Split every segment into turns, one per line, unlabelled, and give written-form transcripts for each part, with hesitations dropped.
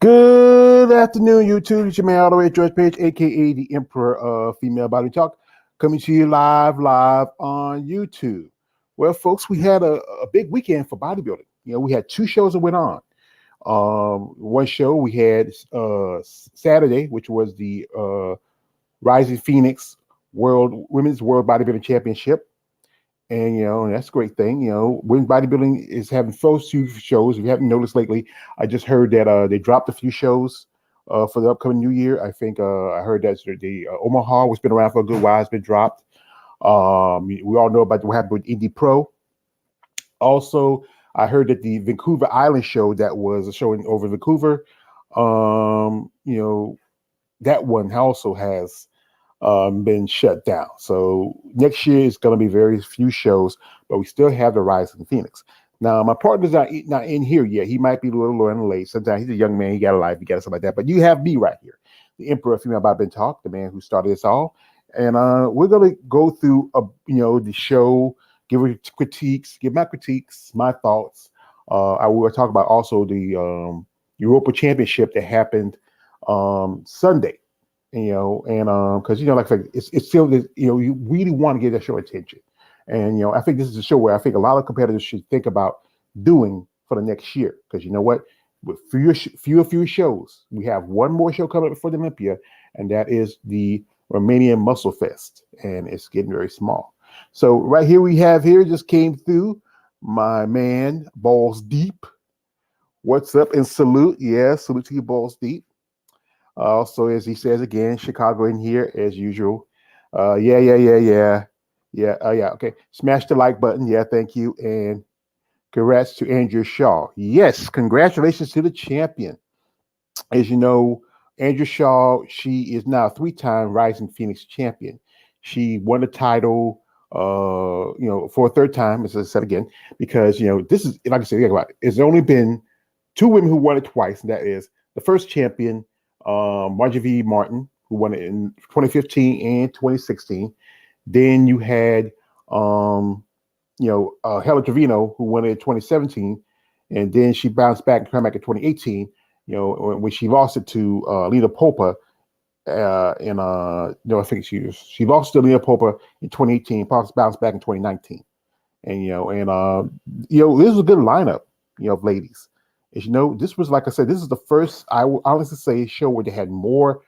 Good afternoon, YouTube. It's your man all the way, George Page, aka the Emperor of Female Body Talk, coming to you live on YouTube. Well, folks, we had a big weekend for bodybuilding. We had two shows that went on. One show we had Saturday, which was the Rising Phoenix Women's World Bodybuilding Championship. And that's a great thing. Women's bodybuilding is having those two shows. If you haven't noticed lately, I just heard that they dropped a few shows for the upcoming new year. I think I heard that the Omaha, which has been around for a good while, has been dropped. We all know about what happened with Indie Pro. Also, I heard that the Vancouver Island show that was a show over Vancouver, that one also has been shut down. So next year is going to be very few shows, but we still have the Rising Phoenix. Now, my partner's not in here yet. He might be a little low and late. Sometimes he's a young man. He got a life. He got something like that. But you have me right here, the Emperor of Female Bodybuilding Talk, the man who started this all. And we're going to go through, the show, give my critiques, my thoughts. I will talk about also the Europa Championship that happened Sunday. Because like I said, it's still you really want to give that show attention, and I think this is a show where I think a lot of competitors should think about doing for the next year, because you know what, with fewer shows, we have one more show coming up before the Olympia, and that is the Romanian Muscle Fest, and it's getting very small. So right here just came through my man Balls Deep. What's up and salute? Yeah, salute to you, Balls Deep. Also, as he says again, Chicago in here as usual. Yeah. Okay. Smash the like button. Yeah, thank you. And congrats to Andrew Shaw. Yes, congratulations to the champion. As you know, Andrew Shaw, she is now a 3-time Rising Phoenix champion. She won the title, for a third time, as I said again, because, this is, like I said, think about it. It's only been 2 women who won it twice, and that is the first champion, Marjorie V. Martin, who won it in 2015 and 2016. Then you had, Helen Trevino, who won it in 2017, and then she bounced back and came back in 2018. When she lost it to Lena Popa, I think she lost to Lena Popa in 2018, bounced back in 2019, and this was a good lineup, of ladies. As you know, this was, like I said, this is the first, I will honestly say, show where they had more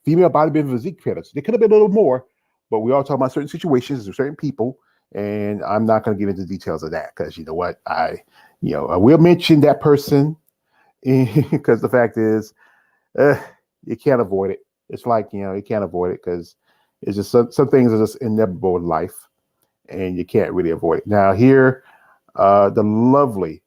female bodybuilding physique competitors. There could have been a little more, but we all talk about certain situations and certain people, and I'm not going to get into details of that, because you know what, I will mention that person, because the fact is, you can't avoid it. It's like, you can't avoid it, because it's just some things are just inevitable in life, and you can't really avoid it. Now here, the lovely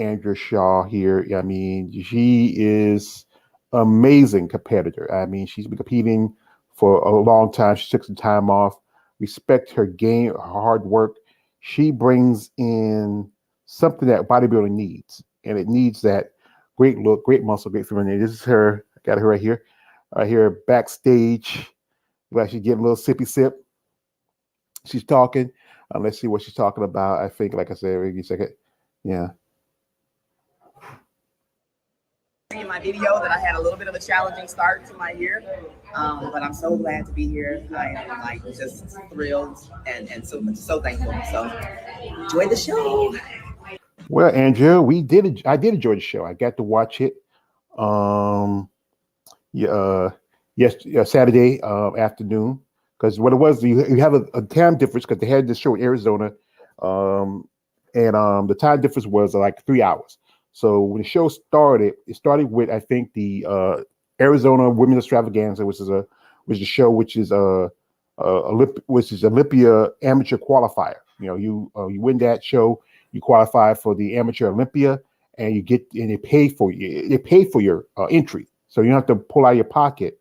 Andrea Shaw here. I mean, she is amazing competitor. I mean, she's been competing for a long time. She took some time off. Respect her game, her hard work. She brings in something that bodybuilding needs, and it needs that great look, great muscle, great femininity. This is her. I got her right here. Right here backstage. Like she's getting a little sippy sip. She's talking. Let's see what she's talking about. I think, like I said, wait a second. Yeah.
In my video that I had a little bit of a challenging start to my year, but I'm so glad to be here. I am just thrilled and so thankful. So enjoy the show.
Well, Andrea, I did enjoy the show. I got to watch it. yes, Saturday afternoon. Because what it was, you have a time difference because they had this show in Arizona, um, and the time difference was like 3 hours. So when the show started, it started with I think the Arizona Women's Extravaganza, which is a show which is Olympia amateur qualifier. You win that show, you qualify for the amateur Olympia, and they pay for your entry, so you don't have to pull out your pocket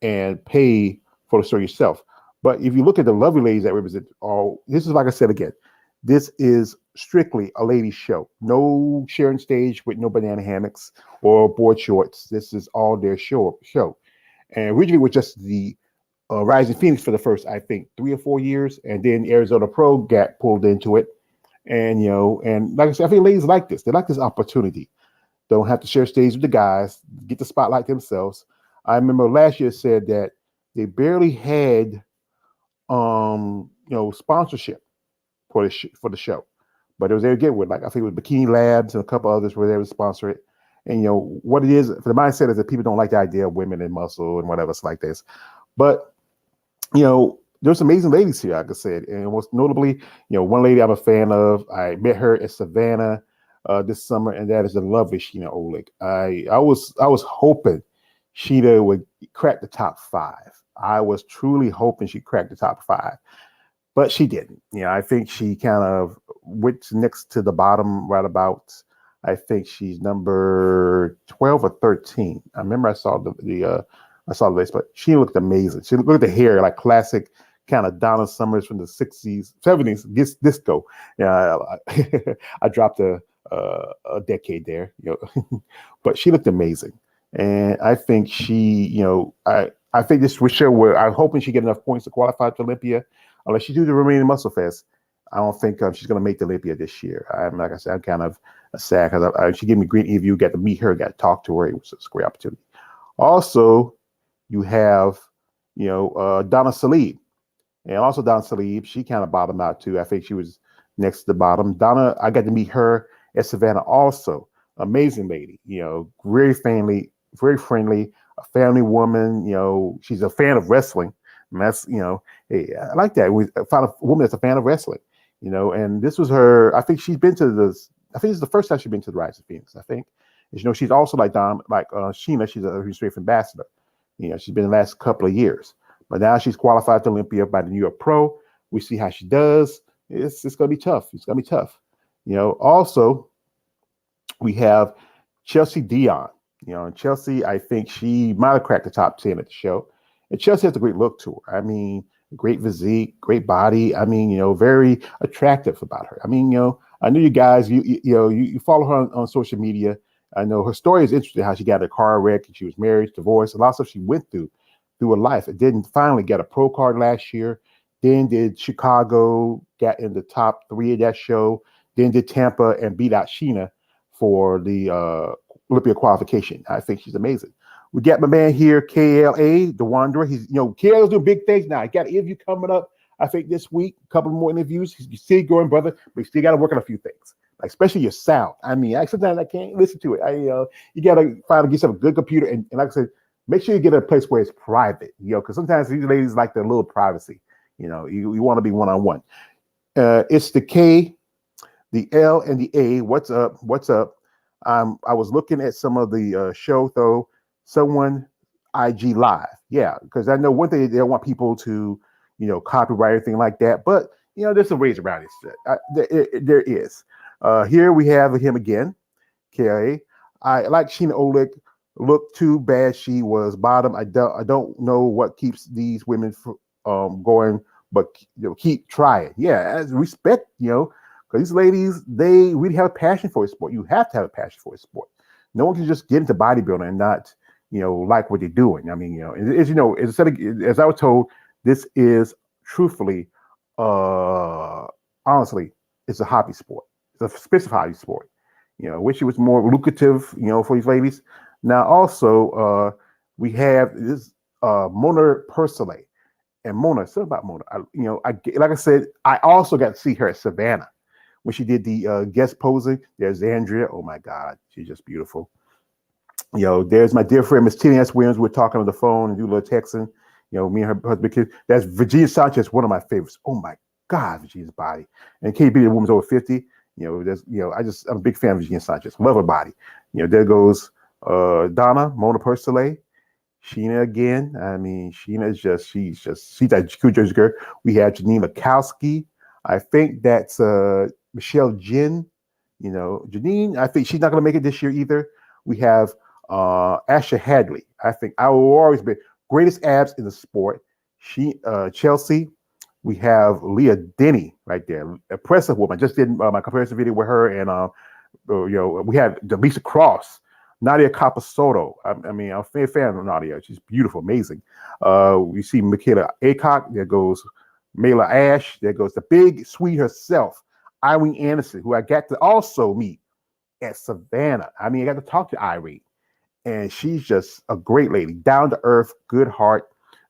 and pay for the show yourself. But if you look at the lovely ladies that represent all, this is like I said again, this is strictly a ladies show. No sharing stage with no banana hammocks or board shorts. This is all their show. And originally it was just the Rising Phoenix for the first, I think, 3 or 4 years, and then Arizona Pro got pulled into it. And and like I said, I think ladies like this. They like this opportunity. Don't have to share stage with the guys. Get the spotlight themselves. I remember last year said that they barely had sponsorship for the show, but it was there to get with. Like I think it was Bikini Labs and a couple others were there to sponsor it. And what it is for the mindset is that people don't like the idea of women in muscle and whatever it's like this. But there's some amazing ladies here, like I said, and most notably, one lady I'm a fan of. I met her at Savannah this summer, and that is the lovely Sheena Olick. I was hoping Sheena would crack the top 5. I was truly hoping she'd crack the top 5, but she didn't. I think she kind of went next to the bottom right about. I think she's number 12 or 13. I remember I saw I saw the list, but she looked amazing. She looked at the hair like classic kind of Donna Summers from the 60s, 70s disco. Yeah, I dropped a decade there, but she looked amazing. And I think I think this would show where I'm hoping she get enough points to qualify to Olympia. Unless she do the remaining Muscle Fest, I don't think she's going to make the Olympia this year. Like I said, I'm kind of sad because she gave me a great interview, got to meet her, got to talk to her. It was a great opportunity. Also, you have, Donna Salib. And also Donna Salib, she kind of bottomed out too. I think she was next to the bottom. Donna, I got to meet her at Savannah also. Amazing lady, very friendly, a family woman. She's a fan of wrestling. And that's, hey, I like that. We found a woman that's a fan of wrestling, and this was her. I think she's been to this. I think it's the first time she's been to the Rise of Phoenix. I think, she's also like Sheena. She's a restraint ambassador. She's been the last couple of years, but now she's qualified to Olympia by the New York Pro. We see how she does. It's going to be tough. It's going to be tough. Also, we have Chelsea Dion. And Chelsea, I think she might have cracked the top 10 at the show. And Chelsea has a great look to her. I mean, great physique, great body. I mean, very attractive about her. I mean, I know you guys, you follow her on social media. I know her story is interesting, how she got a car wreck and she was married, divorced, a lot of stuff she went through her life. It didn't finally get a pro card last year. Then did Chicago, got in the top 3 of that show. Then did Tampa and beat out Sheena for the Olympia qualification. I think she's amazing. We got my man here, KLA, the Wanderer. He's, KLA's doing big things now. He got an interview coming up, I think this week, a couple more interviews. He's still going, brother, but you still got to work on a few things, like especially your sound. I mean, sometimes I can't listen to it. You got to find get yourself a good computer. And like I said, make sure you get a place where it's private, because sometimes these ladies like their little privacy. You want to be one-on-one. It's the K, the L, and the A. What's up? What's up? I was looking at some of the show, though. Someone IG Live. Yeah, because I know one thing, they don't want people to, copyright or anything like that. But, there's some ways around it. There is. Here we have him again, KLA. I like Sheena Olick. Look too bad she was bottom. I don't know what keeps these women going, but keep trying. Yeah, as respect, because these ladies, they really have a passion for a sport. You have to have a passion for a sport. No one can just get into bodybuilding and not, like what they're doing. I mean, as I was told, this is truthfully, honestly, it's a hobby sport. It's a expensive hobby sport. Wish it was more lucrative, for these ladies. Now, also, we have this Mona Persolay. And Mona, something about Mona. Like I said, I also got to see her at Savannah when she did the guest posing. There's Andrea. Oh my God, she's just beautiful. There's my dear friend Miss Tina S. Williams. We're talking on the phone and do a little texting. Me and her husband kid. That's Virginia Sanchez, one of my favorites. Oh my God, Virginia's body. And KB, the woman's over 50. I'm a big fan of Virginia Sanchez. Love her body. There goes Donna, Mona Persile, Sheena again. I mean, Sheena is she's that cool Jersey girl. We have Janine Mikowski. I think that's Michelle Jin. Janine, I think she's not going to make it this year either. We have Asha Hadley. I think I will always be greatest abs in the sport. Chelsea. We have Leah Denny right there, impressive woman. I just did my comparison video with her, and we had Delisa Cross, Nadia Capasoto. I'm a fan of Nadia. She's beautiful, amazing. We see Michaela Aycock. There goes Mayla Ash. There goes the big sweet herself, Irene Anderson, who I got to also meet at Savannah. I got to talk to Irene, and she's just a great lady, down to earth, good heart,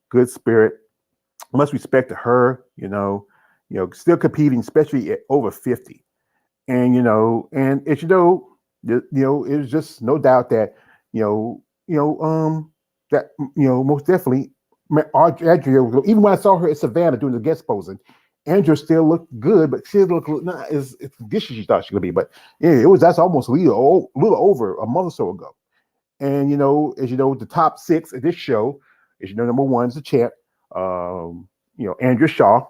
good spirit. Much respect to her. Still competing, especially at over 50, and it's it's just no doubt that most definitely Andrea. Even when I saw her at Savannah doing the guest posing, Andrea still looked good, but she looked not as good as she thought she could be. But yeah, that's almost a little over a month or so ago. And as the top 6 at this show is number 1 is the champ, Andrea Shaw.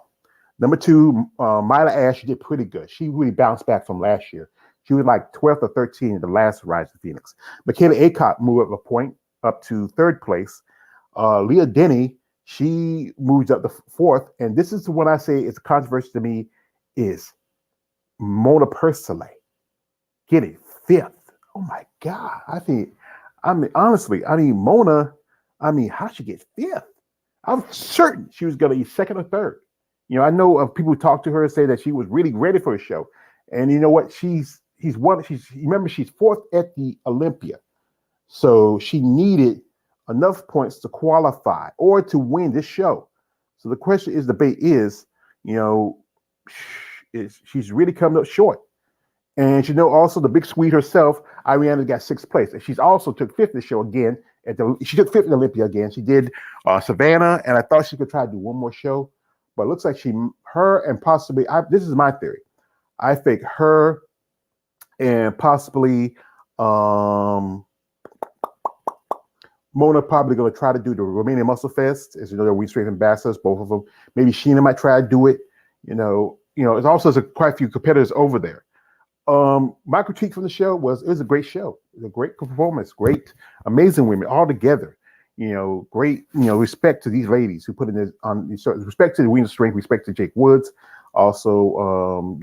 Number 2, Myla Ash, she did pretty good. She really bounced back from last year. She was like 12th or 13th in the last Rise of Phoenix. Michaela Aycock moved up a point up to 3rd place. Leah Denny, she moves up to 4th. And this is the one I say is a controversy to me is Mona Persile getting 5th. Oh my God. Honestly, Mona, how she get 5th? I was certain she was going to be 2nd or 3rd. I know of people who talk to her and say that she was really ready for the show. And you know what? She's 4th at the Olympia. So she needed enough points to qualify or to win this show. So the question is, debate is, she's really coming up short. And also the big sweet herself, Ariana got 6th place. And she's also took 5th in the show again. She took 5th in Olympia again. She did Savannah, and I thought she could try to do one more show. But it looks like her and possibly, this is my theory. I think her and possibly Mona probably going to try to do the Romanian Muscle Fest. As they're We Strength ambassadors, both of them. Maybe Sheena might try to do it. It's also quite a few competitors over there. My critique from the show it was a great show. It was a great performance, great, amazing women all together. Great, respect to these ladies who put in this on respect to the Women's Strength, respect to Jake Woods. Also,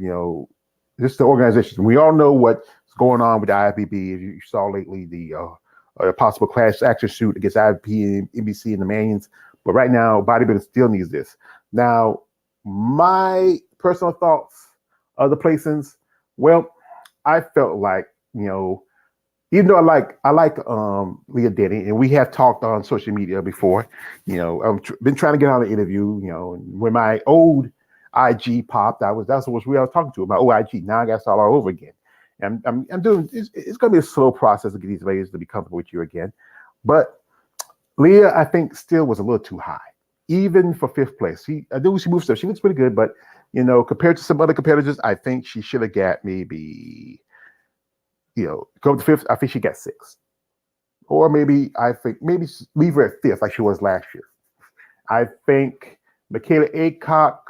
just the organization. We all know what's going on with the IFBB. You saw lately the possible class action suit against IFBB and NBC and the Manions. But right now, bodybuilding still needs this. Now, my personal thoughts of the placings. Well, I felt like, even though I like Leah Denny, and we have talked on social media before, I've been trying to get on an interview, when my old IG popped, that's what we were talking to, my old IG. Now I got to start all over again. And I'm doing, it's going to be a slow process to get these ladies to be comfortable with you again. But Leah, I think, still was a little too high, even for 5th place. I knew she moved stuff. She looks pretty good, but compared to some other competitors, I think she should have got maybe, go to 5th. I think she got 6th, or maybe leave her at 5th like she was last year. I think Michaela Aycock,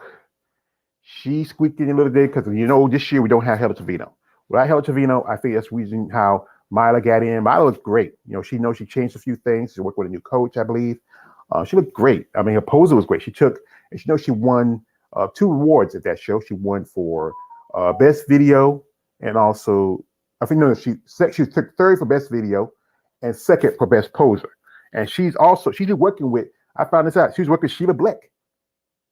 she squeaked in a little bit because this year we don't have Hella Trevino. Without Hella Trevino, I think that's the reason how Myla got in. Myla was great. She changed a few things. She worked with a new coach, I believe. She looked great. Her poser was great. She won 2 awards at that show. She won for best video, and also I think she took 3rd for best video and 2nd for best poser. And she's working with, I found this out, she's working with Sheila Bleck.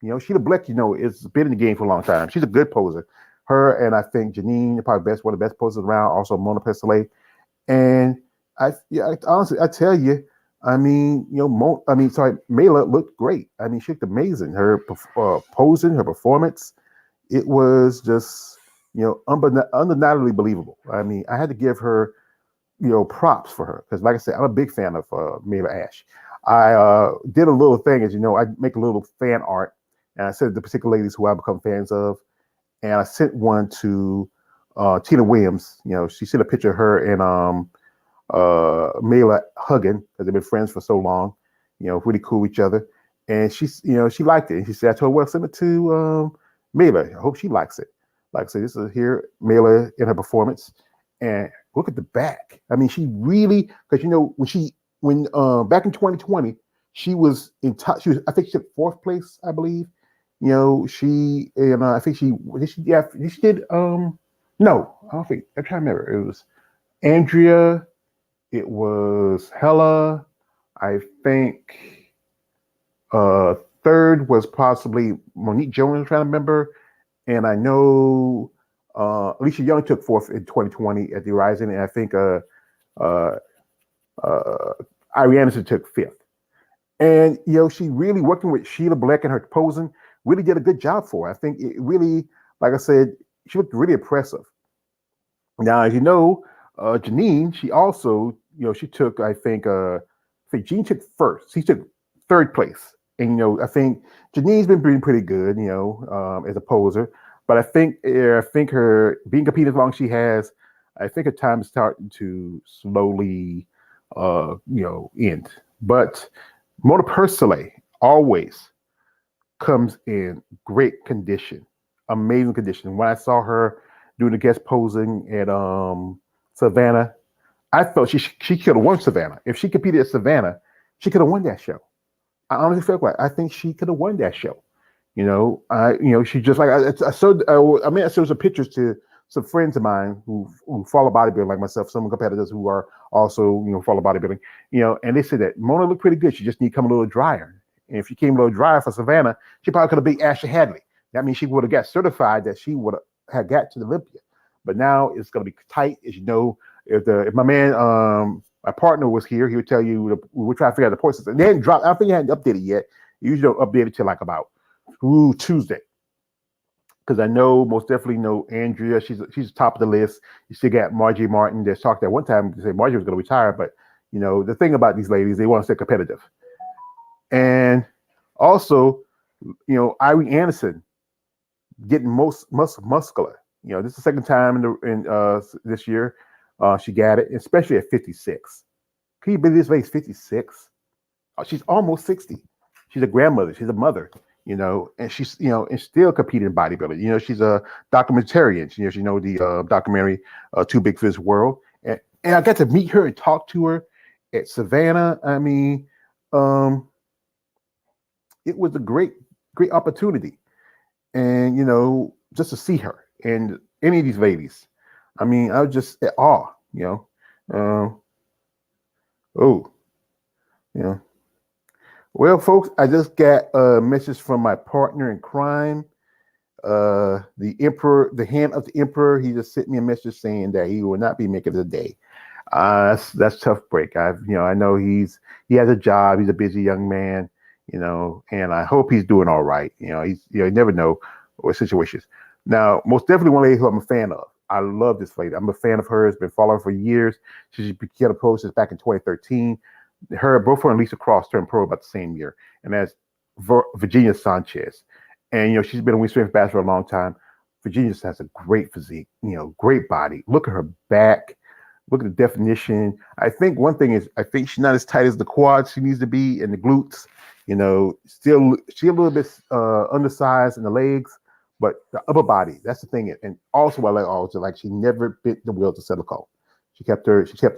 Sheila Bleck, has been in the game for a long time. She's a good poser. Her and I think Janine, probably one of the best posers around. Also Mona Persile. And honestly, I tell you, Mela looked great. She looked amazing. Her posing, her performance, it was just, undeniably believable. I had to give her props for her because, like I said, I'm a big fan of Mila Ash. I did a little thing, as you know, I make a little fan art, and I sent the particular ladies who I become fans of, and I sent one to Tina Williams. She sent a picture of her and Mila hugging because they've been friends for so long. Really cool with each other, and she liked it. And she said, "I told her, well, send it to Mila. I hope she likes it." Like I said, this is here Mila in her performance, and look at the back. I mean, she really, because when back in 2020, she was in top. I think she took fourth place, I believe. I think she did. No, I don't think. I'm trying to remember. It was Andrea. It was Hella. I think third was possibly Monique Jones. I'm trying to remember, and I know Alicia Young took fourth in 2020 at the Rising, and I think Irie Anderson took fifth. And she really working with Sheila Black and her posing really did a good job for her. I think it really, like I said, she looked really impressive. Now, as you know, Janine, she also, she took, I think Jean took first. She took third place. And, I think Janine's been doing pretty good, as a poser. But I think her being competing as long as she has, I think her time is starting to slowly, end. But Mona Persolet always comes in great condition, amazing condition. When I saw her doing the guest posing at Savannah, I felt she could have won Savannah. If she competed at Savannah, she could have won that show. I honestly felt like I think she could have won that show. She just like I showed some pictures to some friends of mine who follow bodybuilding like myself, some competitors who are also follow bodybuilding, and they said that Mona looked pretty good. She just need to come a little drier. And if she came a little drier for Savannah, she probably could have beat Ashley Hadley. That means she would have got certified that she would have got to the Olympia. But now it's going to be tight, as you know. If my man, my partner was here, he would tell you we're trying to figure out the point system. They hadn't dropped. I don't think they hadn't updated yet. You usually don't update it till like about Tuesday. Because I most definitely know Andrea. She's top of the list. You still got Margie Martin. There's talk that one time they said Margie was going to retire, but the thing about these ladies, they want to stay competitive. And also, Irene Anderson getting most muscular. This is the second time in this year she got it, especially at 56. Can you believe this lady's 56? She's almost 60. She's a grandmother. She's a mother. And she's, and still competing in bodybuilding. She's a documentarian. She the documentary Too Big for This World. And I got to meet her and talk to her at Savannah. I mean, it was a great opportunity. And, just to see her and any of these ladies. I mean, I was just at awe, Well, folks, I just got a message from my partner in crime, the Emperor, the Hand of the Emperor. He just sent me a message saying that he will not be making it today. That's tough break. I know he has a job. He's a busy young man, and I hope he's doing all right. You never know what situations. Now, most definitely one lady who I'm a fan of. I love this lady. I'm a fan of hers. Been following her for years. She began a post back in 2013. Both her and Lisa Cross turned pro about the same year, and that's Virginia Sanchez. And she's been a women's strength ambassador for a long time. Virginia has a great physique, great body. Look at her back. Look at the definition. I think one thing is, I think she's not as tight as the quads she needs to be, and the glutes. Still she's a little bit undersized in the legs, but the upper body, that's the thing. And also, I like she never bit the wheel to silicone. She kept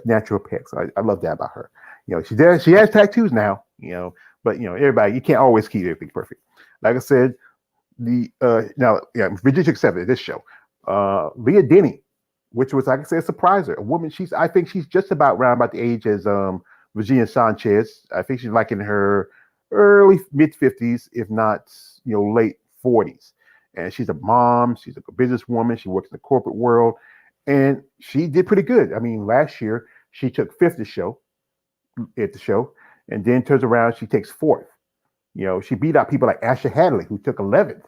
natural pecs. I love that about her. She has tattoos now, but everybody, you can't always keep everything perfect. Like I said, Virginia took 7 at this show. Leah Denny, which was, like I said, a surpriser. A woman, I think she's just about the age as Virginia Sanchez. I think she's like in her early mid 50s, if not late 40s. And she's a mom. She's a businesswoman. She works in the corporate world, and she did pretty good. I mean, last year she took 5th at the show, and then turns around, she takes 4th. She beat out people like Ashley Hadley, who took 11th.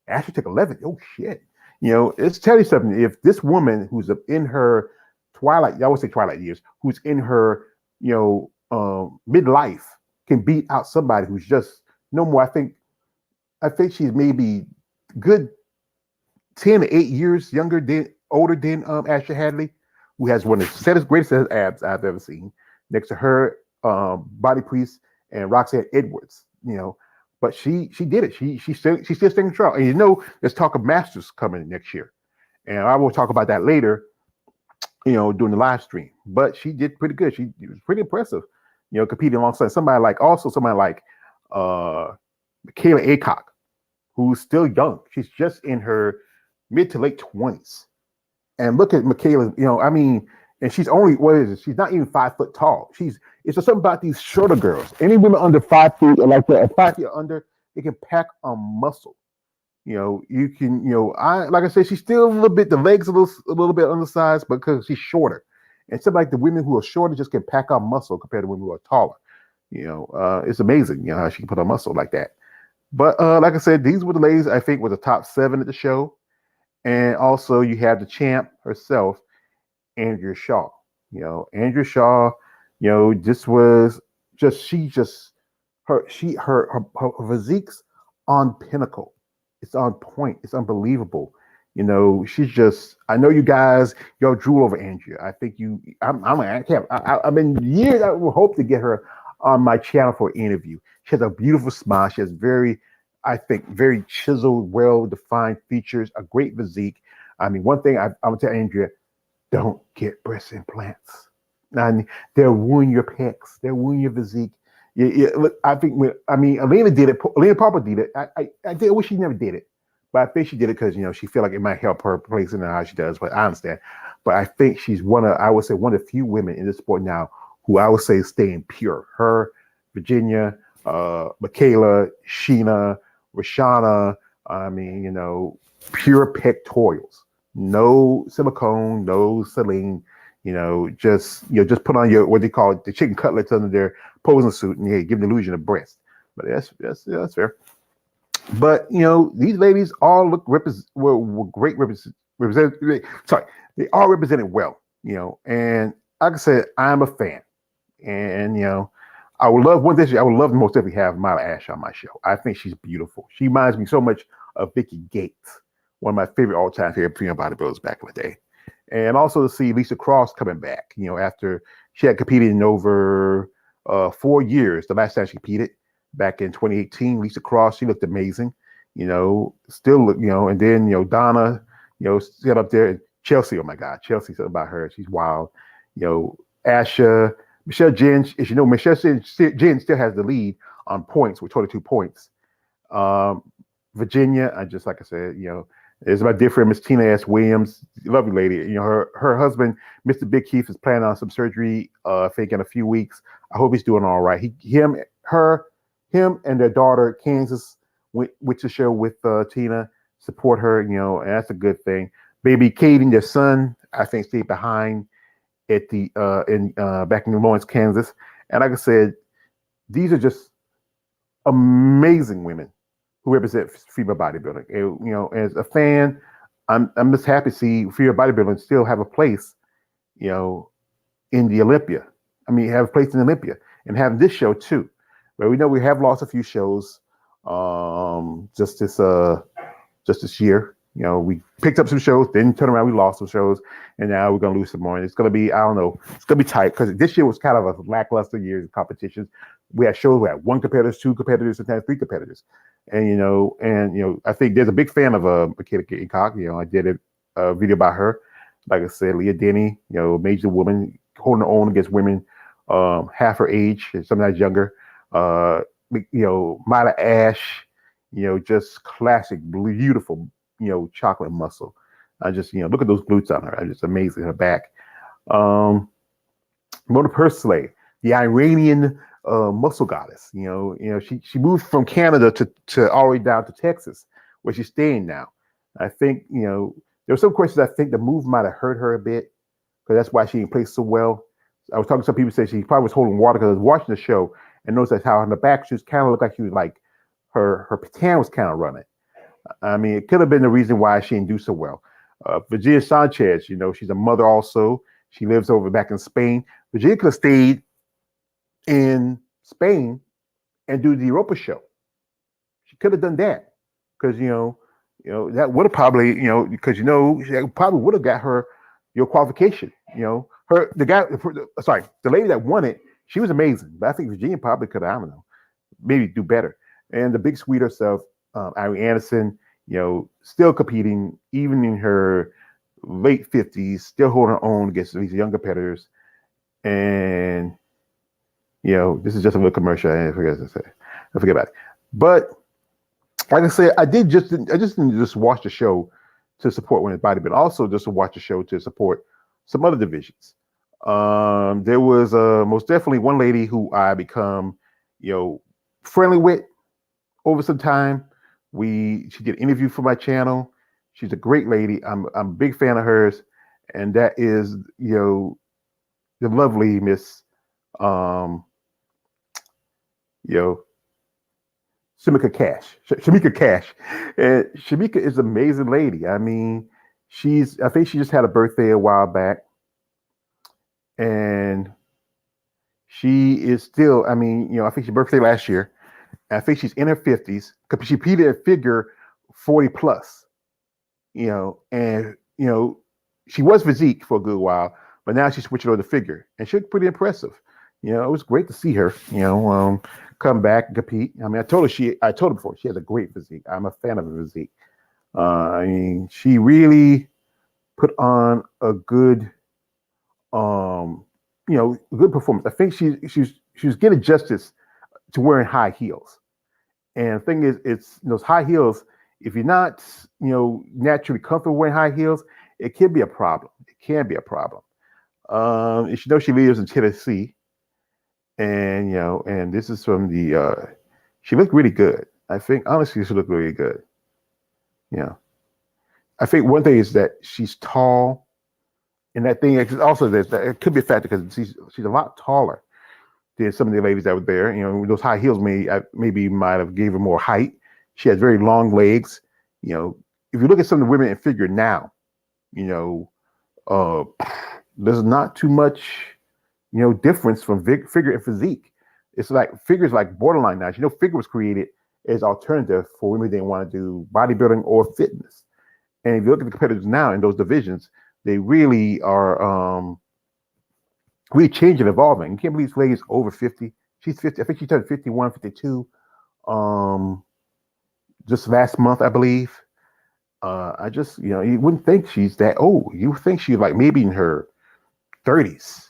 Ashley took 11th. Oh shit! It's tell you something. If this woman who's in her twilight, I would say twilight years, who's in her, midlife can beat out somebody who's just no more. I think she's maybe good 10 to 8 years older than Ashley Hadley, who has one of the greatest set of abs I've ever seen. Next to her, Body Priest and Roxanne Edwards. But she did it. She's still staying strong. And there's talk of Masters coming next year, and I will talk about that later. During the live stream. But she did pretty good. She was pretty impressive. Competing alongside somebody like Michaela Aycock, who's still young. She's just in her mid to late 20s. And look at Michaela, and she's only, what is it? She's not even 5 foot tall. It's just something about these shorter girls. Any women under 5 feet or like that, or 5 feet under, they can pack on muscle. You can, like I said, she's still a little bit, the legs a little bit undersized because she's shorter. And something like the women who are shorter just can pack on muscle compared to women who are taller. It's amazing, how she can put on muscle like that. But like I said, these were the ladies I think were the top 7 at the show. And also you have the champ herself, Andrea Shaw. Andrea Shaw, this was just her physique's on pinnacle. It's on point. It's unbelievable. She's just. I know you guys, y'all drool over Andrea. I think you. I've been years. I would hope to get her on my channel for an interview. She has a beautiful smile. She has very chiseled, well-defined features. A great physique. I mean, one thing I'm gonna tell Andrea: don't get breast implants. They'll ruin your pecs. They'll ruin your physique. Look, Alina did it. Alina Papa did it. I wish she never did it, but I think she did it because she feel like it might help her place in how she does. But I understand. But I think she's one of the few women in this sport now who I would say is staying pure. Her, Virginia, Michaela, Sheena, Rashana. Pure pectorials. No silicone. No saline. Just put on your what they call it, the chicken cutlets under their posing suit and give the illusion of breast. But that's fair. But these ladies all were great sorry, they all represented well. And like I said, I'm a fan, and I would love to most definitely have Mila Ash on my show. I think she's beautiful. She reminds me so much of Vicky Gates, one of my favorite all-time female bodybuilders back in the day. And also to see Lisa Cross coming back, after she had competed in over 4 years. The last time she competed back in 2018, Lisa Cross, she looked amazing, still look, and then, Donna, sit up there. Chelsea, oh my God, Chelsea, something about her. She's wild. Asha, Michelle Jen, as you know, Michelle Jen still has the lead on points with 22 points. Virginia, like I said, it's my dear friend, Miss Tina S. Williams, lovely lady. Her husband, Mr. Big Keith, is planning on some surgery, I think in a few weeks. I hope he's doing all right. Him and their daughter, Kansas, went to show with Tina, support her, and that's a good thing. Baby Katie, their son, I think stayed behind at the back in Lawrence, Kansas. And like I said, these are just amazing women who represent female bodybuilding. And, as a fan, I'm just happy to see female bodybuilding still have a place, in the Olympia. Have a place in Olympia and have this show too. But we know we have lost a few shows just this year. We picked up some shows, then turned around, we lost some shows, and now we're gonna lose some more. And it's gonna be, I don't know, it's gonna be tight because this year was kind of a lackluster year of competitions. We had shows, we had 1 competitor, 2 competitors, sometimes 3 competitors. And I think there's a big fan of Michaela Aycock. I did a video about her. Like I said, Leah Denny, major woman holding her own against women half her age and sometimes younger. Mila Ash, just classic, beautiful, chocolate muscle. I just, look at those glutes on her. I'm just amazing. Her back. Mona Persley, the Iranian muscle goddess. She moved from Canada to all the way down to Texas, where she's staying now. I think, there were some questions. I think the move might have hurt her a bit, because that's why she didn't play so well. I was talking to some people who said she probably was holding water because I was watching the show and noticed how on the back she was kind of looked like she was like her tan was kind of running. It could have been the reason why she didn't do so well. Virginia Sanchez, she's a mother also. She lives over back in Spain. Virginia could have stayed in Spain and do the Europa show. She could have done that because that would have probably because that probably would have got her your qualification. Her the guy sorry the lady that won it, she was amazing, but I think Virginia probably could have, I don't know, maybe do better. And the big sweet herself, Irene Anderson, still competing even in her late 50s, still holding her own against these young competitors. And this is just a little commercial. I forget to say, I forget about it. But like I said, I just didn't just watch the show to support women's bodybuilding, also just to watch the show to support some other divisions. There was most definitely one lady who I become, friendly with over some time. She did an interview for my channel. She's a great lady. I'm a big fan of hers, and that is the lovely Miss Shamika Cash. And Shamika is an amazing lady. I mean, I think she just had a birthday a while back. And she is still, I mean, I think she birthday last year. I think she's in her 50s. She competed at figure 40 plus, and she was physique for a good while, but now she's switching over to figure, and she looked pretty impressive. It was great to see her, come back and compete. I mean, I told her before, she has a great physique. I'm a fan of her physique. I mean, she really put on a good, good performance. I think she's getting justice to wearing high heels. And the thing is, it's those high heels, if you're not, naturally comfortable wearing high heels, it can be a problem. It can be a problem. And she lives in Tennessee. And, and this is from she looked really good. I think, honestly, she looked really good. I think one thing is that she's tall. And that thing also, that it could be a factor because she's a lot taller than some of the ladies that were there. Those high heels maybe might have gave her more height. She has very long legs. If you look at some of the women in figure now, there's not too much, difference from figure and physique. It's like figure's like borderline now. Figure was created as alternative for women that didn't want to do bodybuilding or fitness. And if you look at the competitors now in those divisions, they really are really changing, evolving. You can't believe this lady's over 50. She's 50. I think she turned 51, 52 just last month, I believe. I just, you wouldn't think she's that old. You would think she's like maybe in her 30s.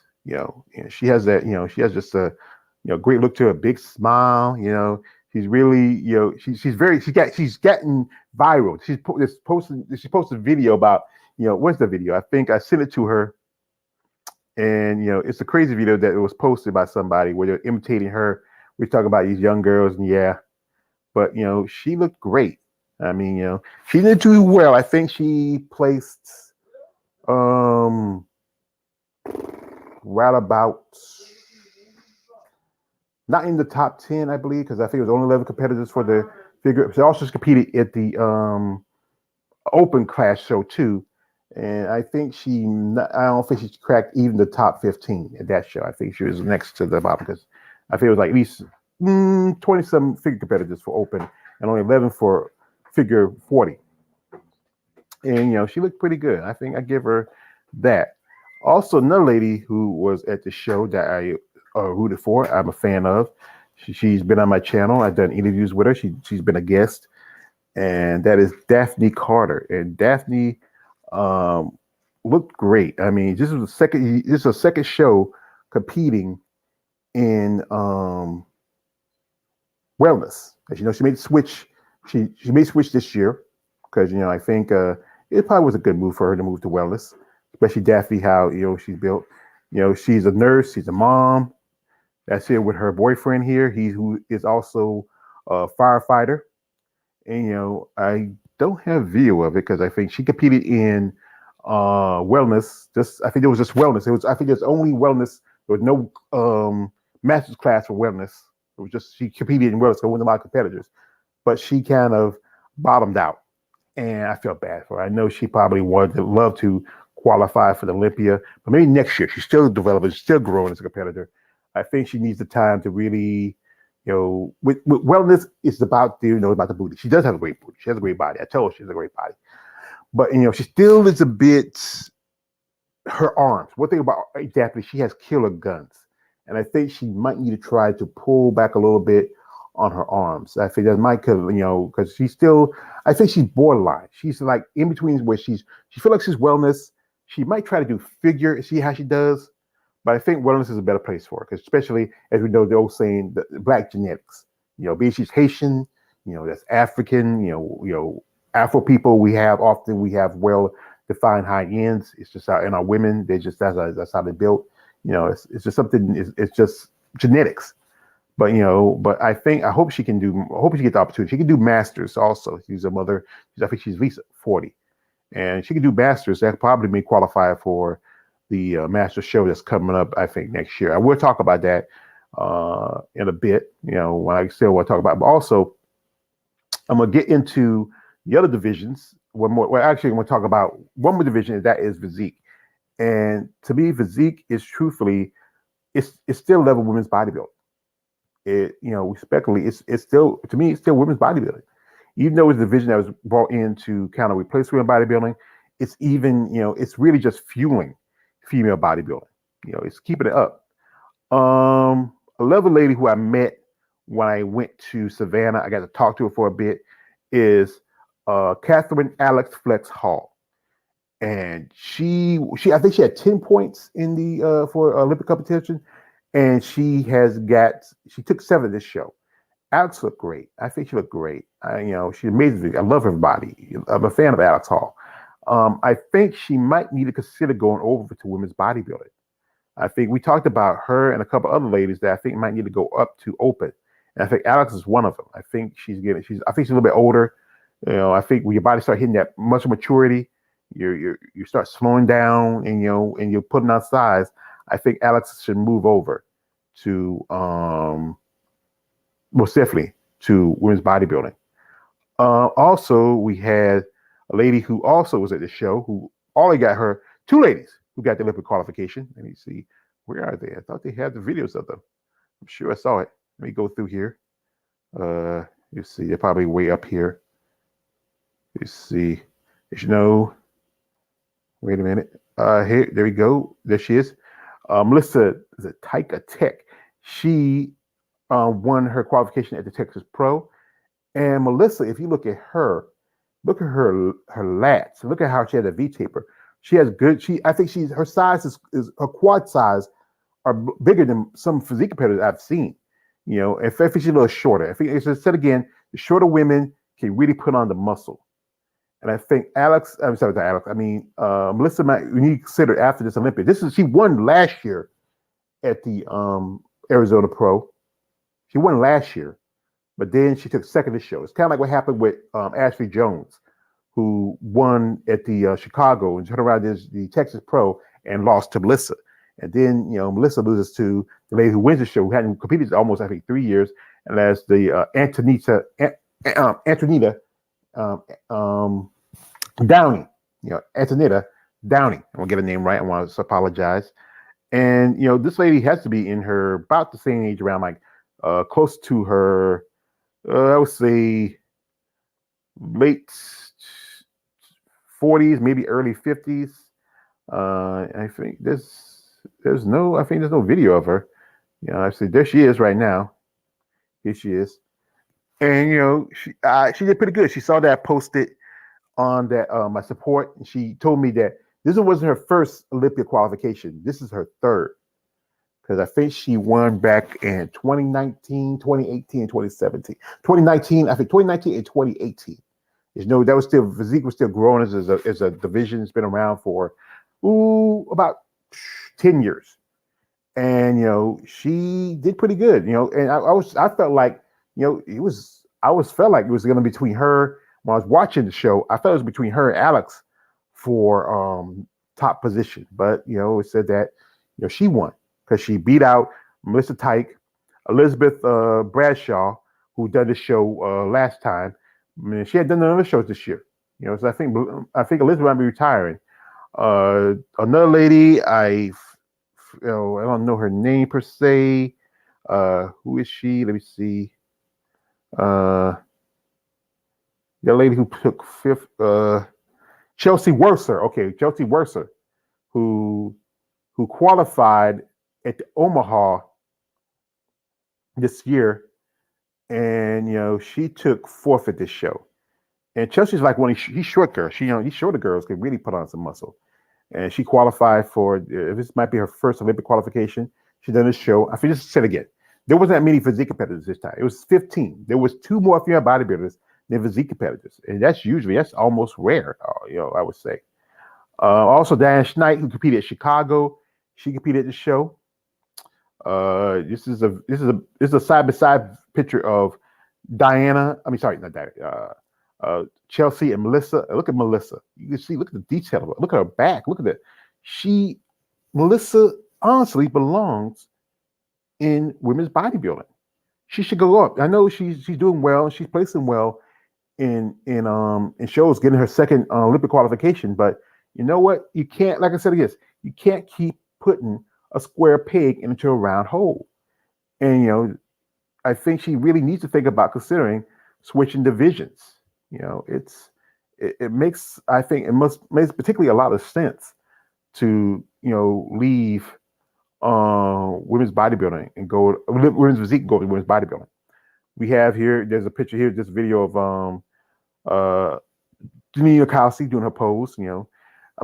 She has that, she has just a, great look to her, big smile. She's really, she's gotten viral. She posted a video about, what's the video? I think I sent it to her. And, it's a crazy video that it was posted by somebody where they're imitating her. We talk about these young girls, and but, she looked great. I mean, she didn't do well. I think she placed right about, not in the top 10, I believe, because I think it was only 11 competitors for the figure. She also competed at the open class show too. And I think I don't think she cracked even the top 15 at that show. I think she was next to the bottom because I think it was like at least 20-some figure competitors for open and only 11 for figure 40. And, she looked pretty good. I think I give her that. Also, another lady who was at the show that I rooted for, I'm a fan of. She's been on my channel. I've done interviews with her. She's been a guest. And that is Daphne Carter. And Daphne looked great. I mean, this is a second show competing in wellness. As you know, she made the switch. She made switch this year because I think it probably was a good move for her to move to wellness, especially Daphne, how she's built. She's a nurse, she's a mom. That's here with her boyfriend here. Who is also a firefighter. And I don't have video of it because I think she competed in wellness. I think it was just wellness. I think it's only wellness. There was no master's class for wellness. It was just she competed in wellness. So it wasn't a lot of competitors, but she kind of bottomed out, and I felt bad for her. I know she probably love to qualify for the Olympia, but maybe next year. She's still developing, still growing as a competitor. I think she needs the time to really, with wellness, it's about about the booty. She does have a great booty. She has a great body. I told her she has a great body, but she still is a bit. Her arms. One thing about exactly, she has killer guns, and I think she might need to try to pull back a little bit on her arms. I think that might, because she's still. I think she's borderline. She's like in between where she feels like she's wellness. She might try to do figure, see how she does, but I think wellness is a better place for her, because especially as we know the old saying, the black genetics. Being she's Haitian, that's African, Afro people. We have well defined high ends. It's just how in our women, that's how they're built. It's just something. It's just genetics. But I hope she can do. I hope she gets the opportunity. She can do masters also. She's a mother. I think she's at least 40, and she can do masters. That probably may qualify for the master show that's coming up. I think next year. I will talk about that in a bit. When I still want to talk about it. But also, I'm gonna get into the other divisions. One more. Well, actually, I'm gonna talk about one more division, and that is physique. And to me, physique is truthfully, it's still level women's bodybuilding. Respectfully, it's still, to me, it's still women's bodybuilding. Even though it's a division that was brought in to kind of replace women's bodybuilding, it's even, it's really just fueling female bodybuilding. It's keeping it up. A lovely lady who I met when I went to Savannah, I got to talk to her for a bit, is Catherine Alex Flex Hall. And she I think she had 10 points in the for Olympic competition, and she took 7 this show. Alex looked great. I think she looked great. She's amazing. I love her body. I'm a fan of Alex Hall. I think she might need to consider going over to women's bodybuilding. I think we talked about her and a couple other ladies that I think might need to go up to open. And I think Alex is one of them. I think I think she's a little bit older. I think when your body starts hitting that muscle maturity, you start slowing down, and you're putting on size. I think Alex should move over to most definitely to women's bodybuilding. Also, we had a lady who also was at the show who only got her 2 ladies who got the Olympic qualification. Let me see, where are they? I thought they had the videos of them. I'm sure I saw it. Let me go through here. You see, they're probably way up here. You see, wait a minute. Here, there we go. There she is. Melissa is a Taika Tech. She won her qualification at the Texas Pro. And Melissa, if you look at her lats. Look at how she has a V taper. She has good. I think her size is her quad size are bigger than some physique competitors I've seen. In fact, she's a little shorter. I think it's said again, the shorter women can really put on the muscle. And I think Melissa might need to consider after this Olympic. She won last year at the Arizona Pro. She won last year, but then she took second this show. It's kind of like what happened with Ashley Jones, who won at the Chicago and turned around the Texas Pro and lost to Melissa. And then Melissa loses to the lady who wins the show, who hadn't competed almost 3 years, and that's the Antonita Downey. Antonita Downey. I won't get her name right. I want to apologize. And this lady has to be in her about the same age, around close to her. I would say late 40s, maybe early 50s. I think there's no video of her. I see there she is right now. Here she is, and she did pretty good. She saw that I posted on that my support, and she told me that this wasn't her first Olympia qualification. This is her third, because I think she won back in 2019, 2018, and 2017. 2019, I think 2019 and 2018. That was still, physique was still growing as a division. It's been around for about 10 years. And she did pretty good, and I felt like, I felt like it was gonna be between her. When I was watching the show, I thought it was between her and Alex for top position. But it said that she won because she beat out Melissa Tyke, Elizabeth Bradshaw, who did the show last time. I mean, she had done another shows this year. So I think Elizabeth might be retiring. Another lady, I don't know her name per se. Who is she? Let me see. Uh, the lady who took fifth. Chelsea Worser. Okay, Chelsea Worser, who qualified at the Omaha this year, and she took fourth at this show. And Chelsea's like one of these short girls. These shorter girls can really put on some muscle. And she qualified for, this might be her first Olympic qualification. She done this show. I just said again, there wasn't that many physique competitors this time. It was 15. There was 2 more female bodybuilders than physique competitors. And that's almost rare, I would say. Also, Diane Schneid, who competed at Chicago, she competed at the show. This is a side-by-side picture of Diana. I mean, sorry, not Diana. Chelsea and Melissa. Look at Melissa. You can see. Look at the detail of it. Look at her back. Look at it. Melissa honestly belongs in women's bodybuilding. She should go up. I know she's doing well. She's placing well in shows, getting her second Olympic qualification. But you know what? You can't. Like I said, you can't keep putting a square peg into a round hole. And I think she really needs to think about considering switching divisions. It makes particularly a lot of sense to leave women's bodybuilding and go women's physique, go to women's bodybuilding. We have here, there's a picture here, this video of Janine Okowski doing her pose. I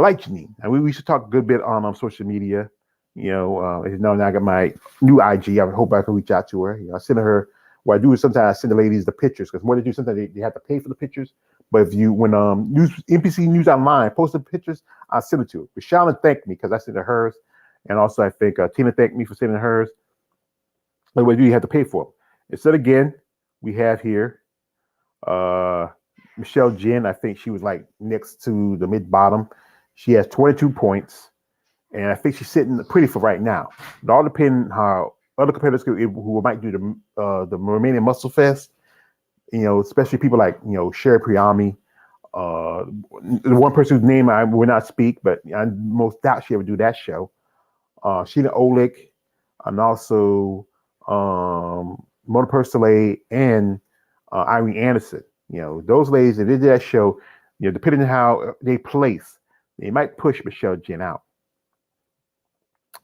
like Janine, and we should talk a good bit on social media. As you know, now I got my new IG. I hope I can reach out to her. I send her. What I do is sometimes I send the ladies the pictures, because what they do, sometimes they have to pay for the pictures. But when NPC News Online posted pictures, I send it to her. But Shauna thanked me because I sent her hers, and also I think Tina thanked me for sending hers. But what do you have to pay for them? Instead, again, we have here Michelle Jen. I think she was like next to the mid bottom. She has 22 points, and I think she's sitting pretty for right now. It all depends how other competitors who might do the Romanian Muscle Fest, especially people like Sherry Priami, the one person whose name I will not speak, but I most doubt she ever do that show. Sheena Olick, and also Mona Persalay and Irene Anderson. Those ladies that did that show, depending on how they place, they might push Michelle Jen out.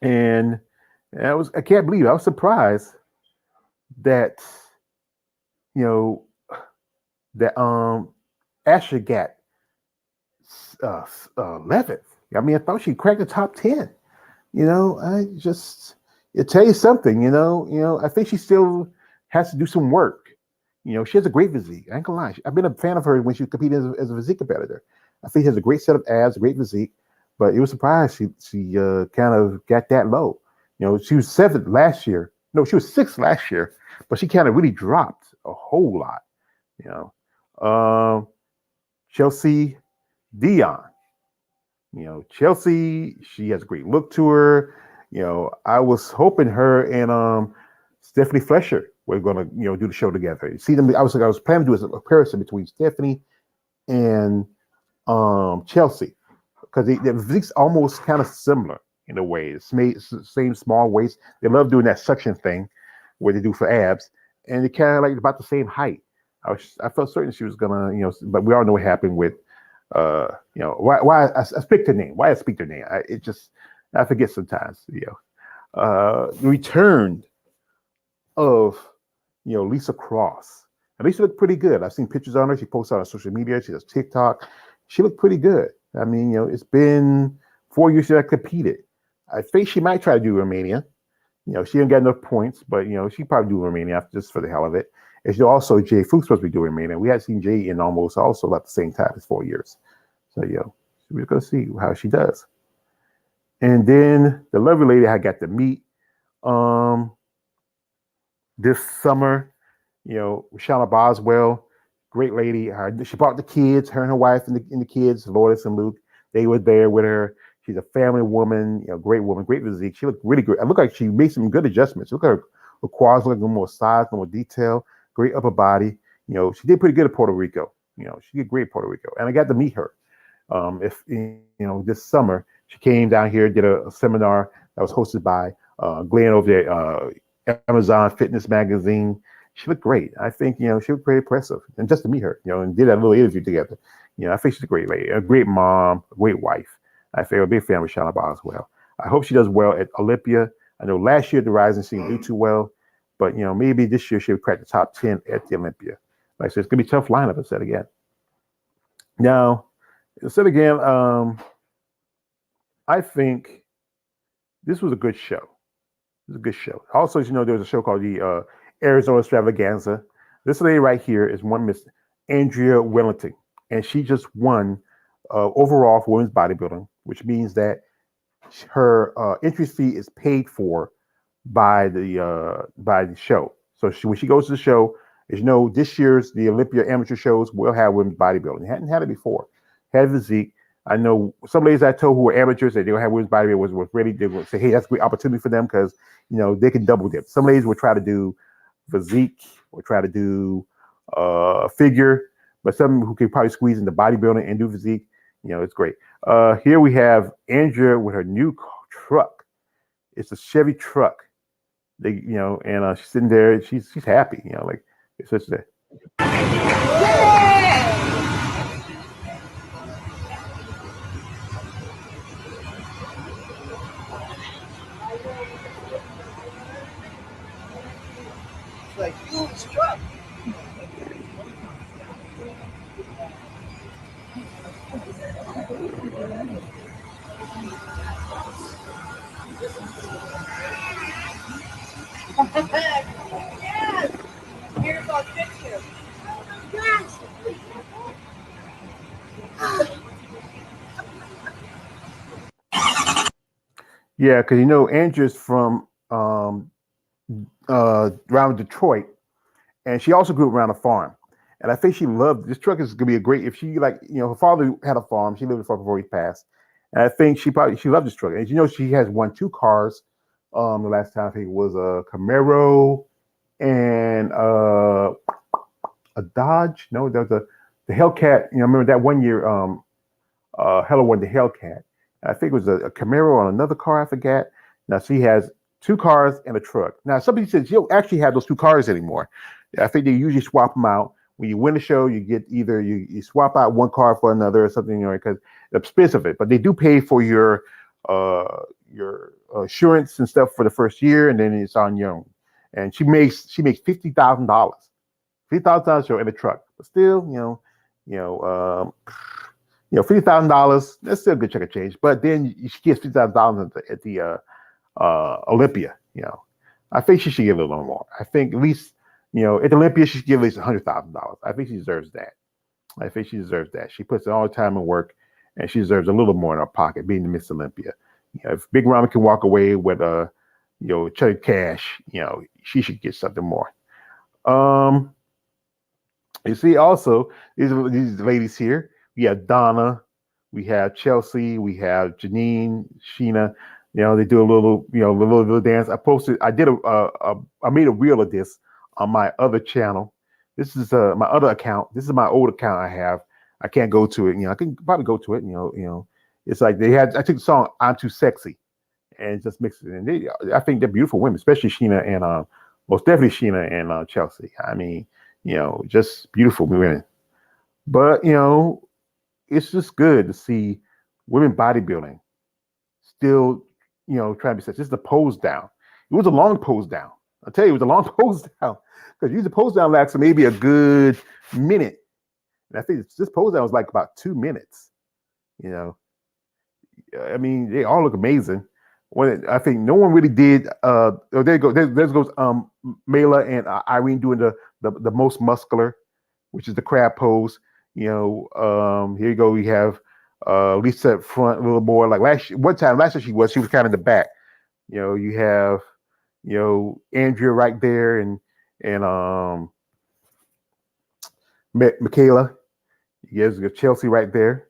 And I can't believe it. I was surprised that Asher got 11th. I mean, I thought she cracked the top 10. It tell you something. I think she still has to do some work. She has a great physique. I ain't gonna lie. I've been a fan of her when she competed as a physique competitor. I think she has a great set of abs, a great physique. But it was surprised she kind of got that low. She was 7th last year. No, she was 6th last year, but she kind of really dropped a whole lot. Chelsea Dion. Chelsea, she has a great look to her. I was hoping her and Stephanie Fletcher were gonna do the show together. See them. I was planning to do a comparison between Stephanie and Chelsea, because their physique's almost kind of similar in a way. It's made same small waist. They love doing that suction thing where they do for abs, and they kind of like about the same height. I felt certain she was gonna, but we all know what happened with, why I speak her name. Why I speak her name? I forget sometimes. The return of Lisa Cross. And Lisa looked pretty good. I've seen pictures on her. She posts on social media. She does TikTok. She looked pretty good. I mean, it's been 4 years since I competed. I think she might try to do Romania. She didn't get enough points, but she probably do Romania just for the hell of it. And also Jay Fuchs supposed to be doing Romania. We had seen Jay in almost also about the same time as 4 years. So we're gonna see how she does. And then the lovely lady I got to meet this summer, Shauna Boswell, great lady. She brought the kids, her and her wife and the kids, Lourdes and Luke. They were there with her. She's a family woman, great woman, great physique. She looked really good. It looked like she made some good adjustments. Look at her quads, look a little more size, more detail, great upper body. She did pretty good at Puerto Rico. She did great at Puerto Rico. And I got to meet her. If this summer she came down here, did a seminar that was hosted by Glenn over there, Amazon Fitness Magazine. She looked great. I think she looked pretty impressive, and just to meet her, and did that little interview together. I think she's a great lady, a great mom, a great wife. I feel a big fan of Shauna Ball as well. I hope she does well at Olympia. I know last year at the Rising she didn't do too well, but maybe this year she'll crack the top 10 at the Olympia. Like I said, it's gonna be a tough lineup. I said again. Now, said again, I think this was a good show. It was a good show. Also, there was a show called the Arizona Extravaganza. This lady right here is one Miss Andrea Wellington, and she just won overall for women's bodybuilding, which means that her entry fee is paid for by the show. So when she goes to the show, as you know, this year's the Olympia amateur shows will have women's bodybuilding. They hadn't had it before. Had physique. I know some ladies I told who were amateurs that they don't have women's bodybuilding was ready. They would say, hey, that's a great opportunity for them because they can double dip. Some ladies would try to do physique or try to do figure, but some who could probably squeeze into bodybuilding and do physique, it's great. Here we have Andrea with her new truck. It's a Chevy truck. And she's sitting there. She's happy. Like it's such a.
Like huge truck. Yes. Here's our picture. Yes.
Yeah, because Andrea's from around Detroit, and she also grew up around a farm. And I think she loved this truck. Is gonna be a great if she her father had a farm. She lived in the farm before he passed, and I think she loved this truck. And she has won 2 cars. The last time I think it was a Camaro and a Dodge. No, there was the Hellcat. Remember that one year Hella won the Hellcat. I think it was a Camaro on another car. I forget. Now she has 2 cars and a truck. Now somebody says you don't actually have those 2 cars anymore. I think they usually swap them out. When you win a show, you get either you swap out one car for another or something, because the expense of it. But they do pay for your insurance and stuff for the first year, and then it's on your own. And she makes $50,000, $50,000 in a truck. But still, $50,000. That's still a good chunk of change. But then she gets $50,000 at the Olympia. I think she should give a little more. I think at least. At Olympia, she should give at least $100,000. I think she deserves that. She puts in all the time and work, and she deserves a little more in her pocket, being the Miss Olympia. If Big Mama can walk away with a, chunk of cash, she should get something more. You see, also these ladies here. We have Donna, we have Chelsea, we have Janine, Sheena. They do a little dance. I made a reel of this on my other channel. This is my other account. This is my old account I have. I can't go to it. I can probably go to it. It's like I took the song "I'm Too Sexy" and just mixed it in. I think they're beautiful women, especially Sheena and most definitely Sheena and Chelsea. I mean, just beautiful women. But it's just good to see women bodybuilding still, trying to be such. This is a pose down. It was a long pose down. I'll tell you, it was a long pose down. Because usually pose down lasts maybe a good minute. And I think this pose down was like about 2 minutes. I mean, they all look amazing. I think no one really did. There goes Mela and Irene doing the most muscular, which is the crab pose. Here you go. We have Lisa up front a little more. Like last year she was kind of in the back. You have Andrea right there and Michaela. You got Chelsea right there.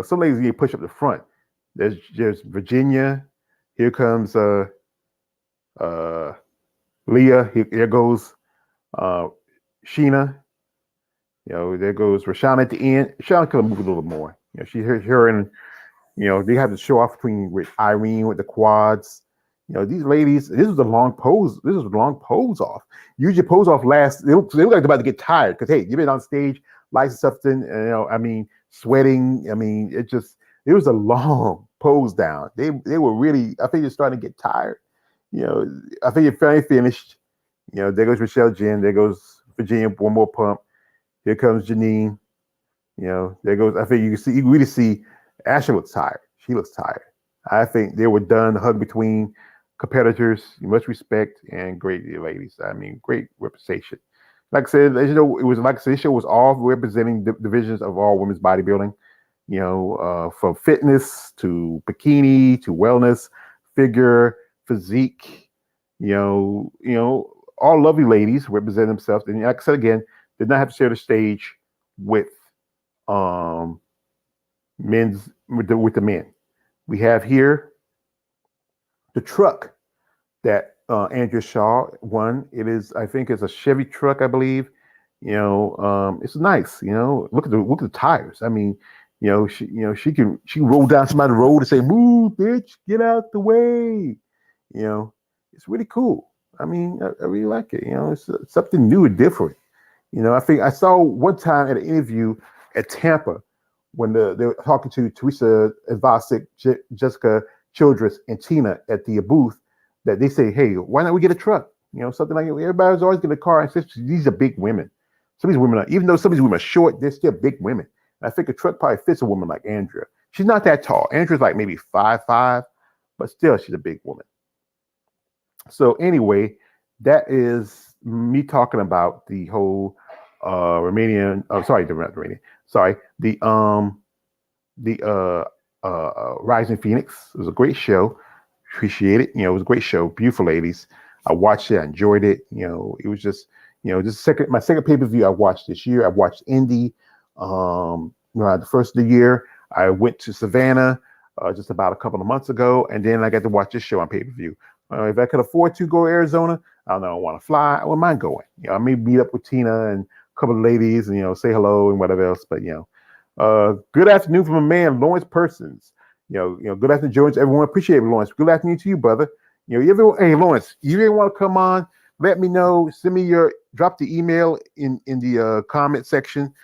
Some ladies get push up the front. There's Virginia. Here comes Leah. Here goes Sheena. There goes Rashawn at the end. Rashawn could have moved a little more. She her and they have to show off between with Irene with the quads. These ladies, this was a long pose. This was a long pose off. Usually pose off last, they look like they're about to get tired because, hey, you've been on stage, lights and something, sweating. It was a long pose down. They were really, I think they're starting to get tired. I think it finally finished. There goes Michelle Jen. There goes Virginia, one more pump. Here comes Janine. There goes, I think you can really see Ashley looks tired. She looks tired. I think they were done, the hug between competitors, much respect, and great ladies. Great representation. Like I said, it was like I said, this show was all representing the divisions of all women's bodybuilding. From fitness to bikini to wellness, figure, physique. All lovely ladies represent themselves. And like I said again, did not have to share the stage with men's with the men. We have here the truck that Andrea Shaw won. It is, I think, it's a Chevy truck, I believe. It's nice. Look at the tires. She can roll down somebody's road and say, "Move, bitch, get out the way." It's really cool. I really like it. It's something new and different. I think I saw one time at an interview at Tampa when they were talking to Teresa Vasic, Jessica Childress, and Tina at the booth, that they say, "Hey, why not we get a truck?" Something like that. Everybody's always getting a car, and these are big women. Some of these women even though some of these women are short, they're still big women. And I think a truck probably fits a woman like Andrea. She's not that tall. Andrea's like maybe 5'5", but still she's a big woman. So anyway, that is me talking about the whole Romanian. Oh, sorry, the Romanian. Sorry, the Rising Phoenix. It was a great show. Appreciate it. It was a great show. Beautiful ladies. I watched it. I enjoyed it. It was just my second pay-per-view I watched this year. I watched Indy. The first of the year, I went to Savannah just about a couple of months ago, and then I got to watch this show on pay-per-view. If I could afford to go to Arizona, I don't know, I want to fly, I wouldn't mind going. I may meet up with Tina and a couple of ladies and, say hello and whatever else. But, good afternoon from a man, Lawrence Persons. Good afternoon, George. Everyone, appreciate it, Lawrence. Good afternoon to you, brother. Hey, Lawrence, you really want to come on? Let me know. Drop the email in the comment section.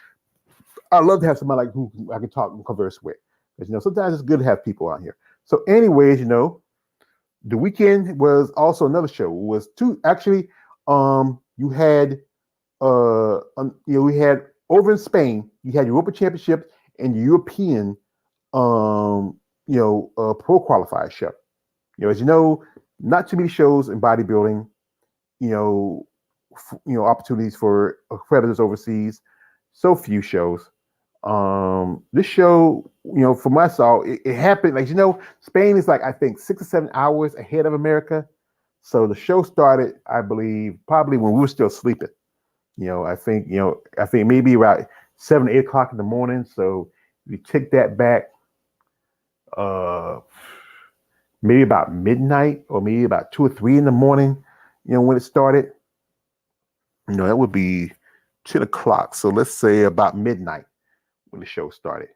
I'd love to have somebody who I can talk and converse with. Because, sometimes it's good to have people on here. So anyways, the weekend was also another show. It was two, actually, we had over in Spain, you had Europa Championship and European, pro qualifier show. As you know, not too many shows in bodybuilding, opportunities for competitors overseas. So few shows. This show, from what I saw, it happened, Spain is I think 6 or 7 hours ahead of America. So the show started, I believe, probably when we were still sleeping. I think maybe about 7 or 8 o'clock in the morning. So if you take that back, maybe about midnight or maybe about 2 or 3 in the morning, when it started, that would be 10 o'clock. So let's say about midnight when the show started.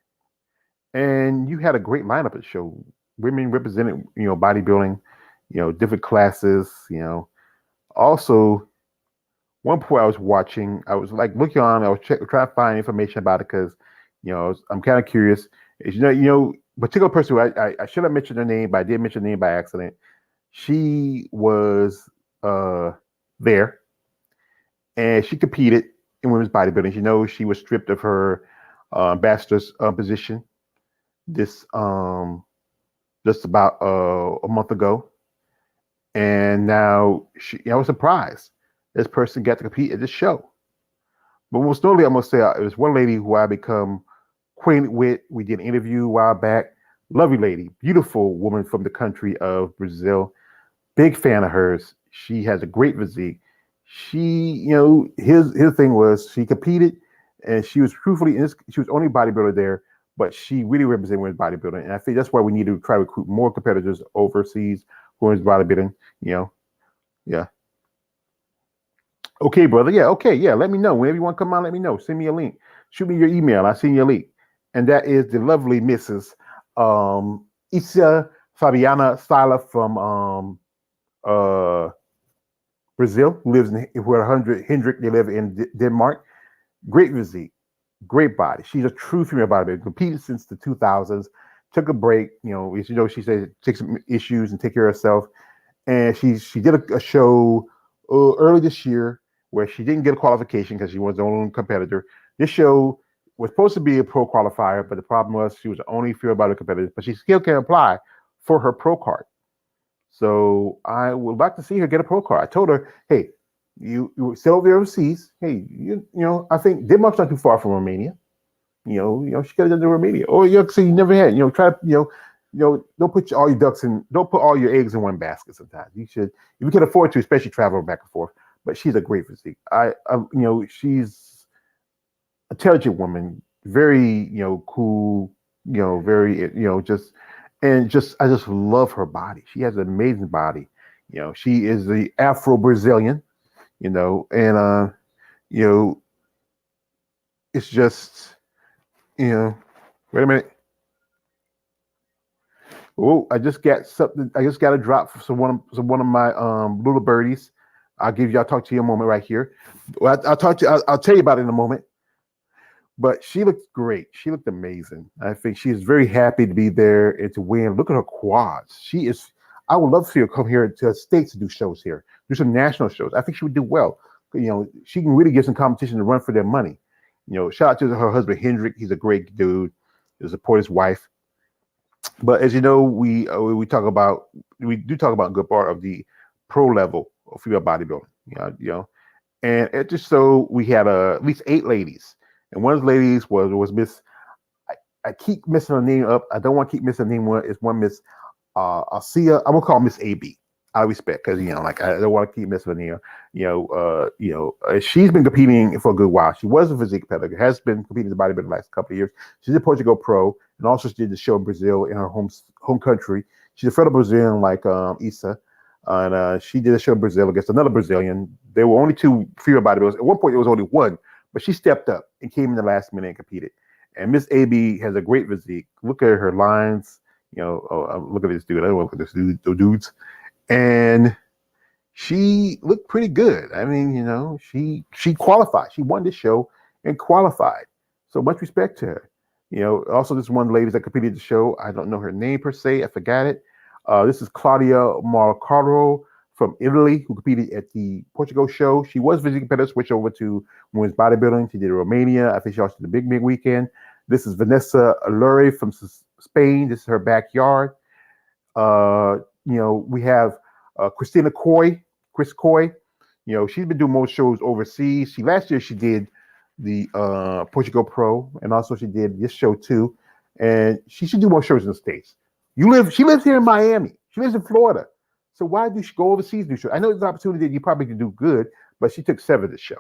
And you had a great lineup at the show. Women represented, bodybuilding, different classes, Also, one point I was watching, I was looking on, I was trying to find information about it because, I'm kind of curious. Particular person who I should have mentioned her name, but I did mention her name by accident. She was there and she competed in women's bodybuilding. She was stripped of her ambassador's position this just about a month ago, and now I was surprised this person got to compete at this show. But most notably, I'm gonna say it was one lady who I become acquainted with. We did an interview a while back. Lovely lady, beautiful woman from the country of Brazil. Big fan of hers. She has a great physique. She, his thing was she competed. And she was she was only bodybuilder there, but she really represented women's bodybuilding. And I think that's why we need to try to recruit more competitors overseas for women's bodybuilding. Yeah. Okay, brother. Yeah, okay. Yeah, let me know. Whenever you want to come on, let me know. Send me a link. Shoot me your email. I'll send you a link. and that is the lovely Mrs. Issa Fabiana Styler from uh, Brazil, who lives in where Hendrik. They live in Denmark. Great physique, great body. She's a true female bodybuilder. Competed since the 2000s. Took a break. She said take some issues and take care of herself. And she did a show early this year where she didn't get a qualification because she was the only competitor. This show was supposed to be a pro qualifier, but the problem was she was the only female bodybuilder competitor, but she still can apply for her pro card. So I would like to see her get a pro card. I told her, hey, you still over there overseas. Hey, I think Denmark's not too far from Romania. She could have done to Romania. Or so you never had. Try to don't put all your don't put all your eggs in one basket. Sometimes you should, if you can afford to, especially travel back and forth. But she's a great physique. She's a intelligent woman, very cool, very I just love her body. She has an amazing body. She is the Afro Brazilian. And it's just wait a minute. Oh, I just got something. I just got a drop from one of my little birdies. I'll talk to you a moment right here. Well, I'll tell you about it in a moment. But she looked great. She looked amazing. I think she is very happy to be there and to win. Look at her quads. I would love to see her come here to the States to do shows here, do some national shows. I think she would do well. She can really give some competition to run for their money. Shout out to her husband, Hendrik. He's a great dude. He'll support his wife. But as you know, we do talk about a good part of the pro level of female bodybuilding. And it just so we had at least 8 ladies, and one of the ladies was Miss. I keep messing her name up. I don't want to keep missing her name. It's one Miss Alcia. I'm gonna call Miss AB. I respect because I don't want to keep messing her name. She's been competing for a good while. She was a physique competitor. Has been competing in the bodybuilding the last couple of years. She did Portugal Pro, and also she did the show in Brazil in her home country. She's a fellow Brazilian like Issa, and she did a show in Brazil against another Brazilian. There were only 2 female bodybuilders. At one point, there was only 1, but she stepped up and came in the last minute and competed. And Miss AB has a great physique. Look at her lines. Look at this dude. I don't look at this dudes. And she looked pretty good. I mean, she qualified. She won this show and qualified. So much respect to her. Also this one lady that competed the show. I don't know her name per se. I forgot it. This is Claudia Marcaro from Italy, who competed at the Portugal show. She was physique competitor, switched over to women's bodybuilding. She did Romania. I think she also did the big weekend. This is Vanessa Allure from Spain. This is her backyard. We have Christina Chris Coy. She's been doing most shows overseas. Last year she did the Portugal Pro, and also she did this show too. And she should do more shows in the States. She lives here in Miami. She lives in Florida. So why do she go overseas and do shows? I know there's an opportunity that you probably could do good, but she took 7 this show.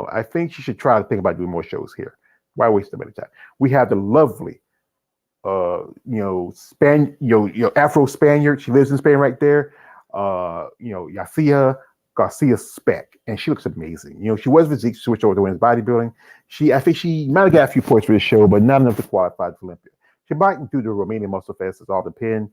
I think she should try to think about doing more shows here. Why waste so many time? We have the lovely Afro Spaniard. She lives in Spain right there. Yacia Garcia Speck, and she looks amazing. She was physique, switched over to women's bodybuilding. I think she might have got a few points for this show, but not enough to qualify for Olympia. She might do the Romanian Muscle Fest. It's all depend.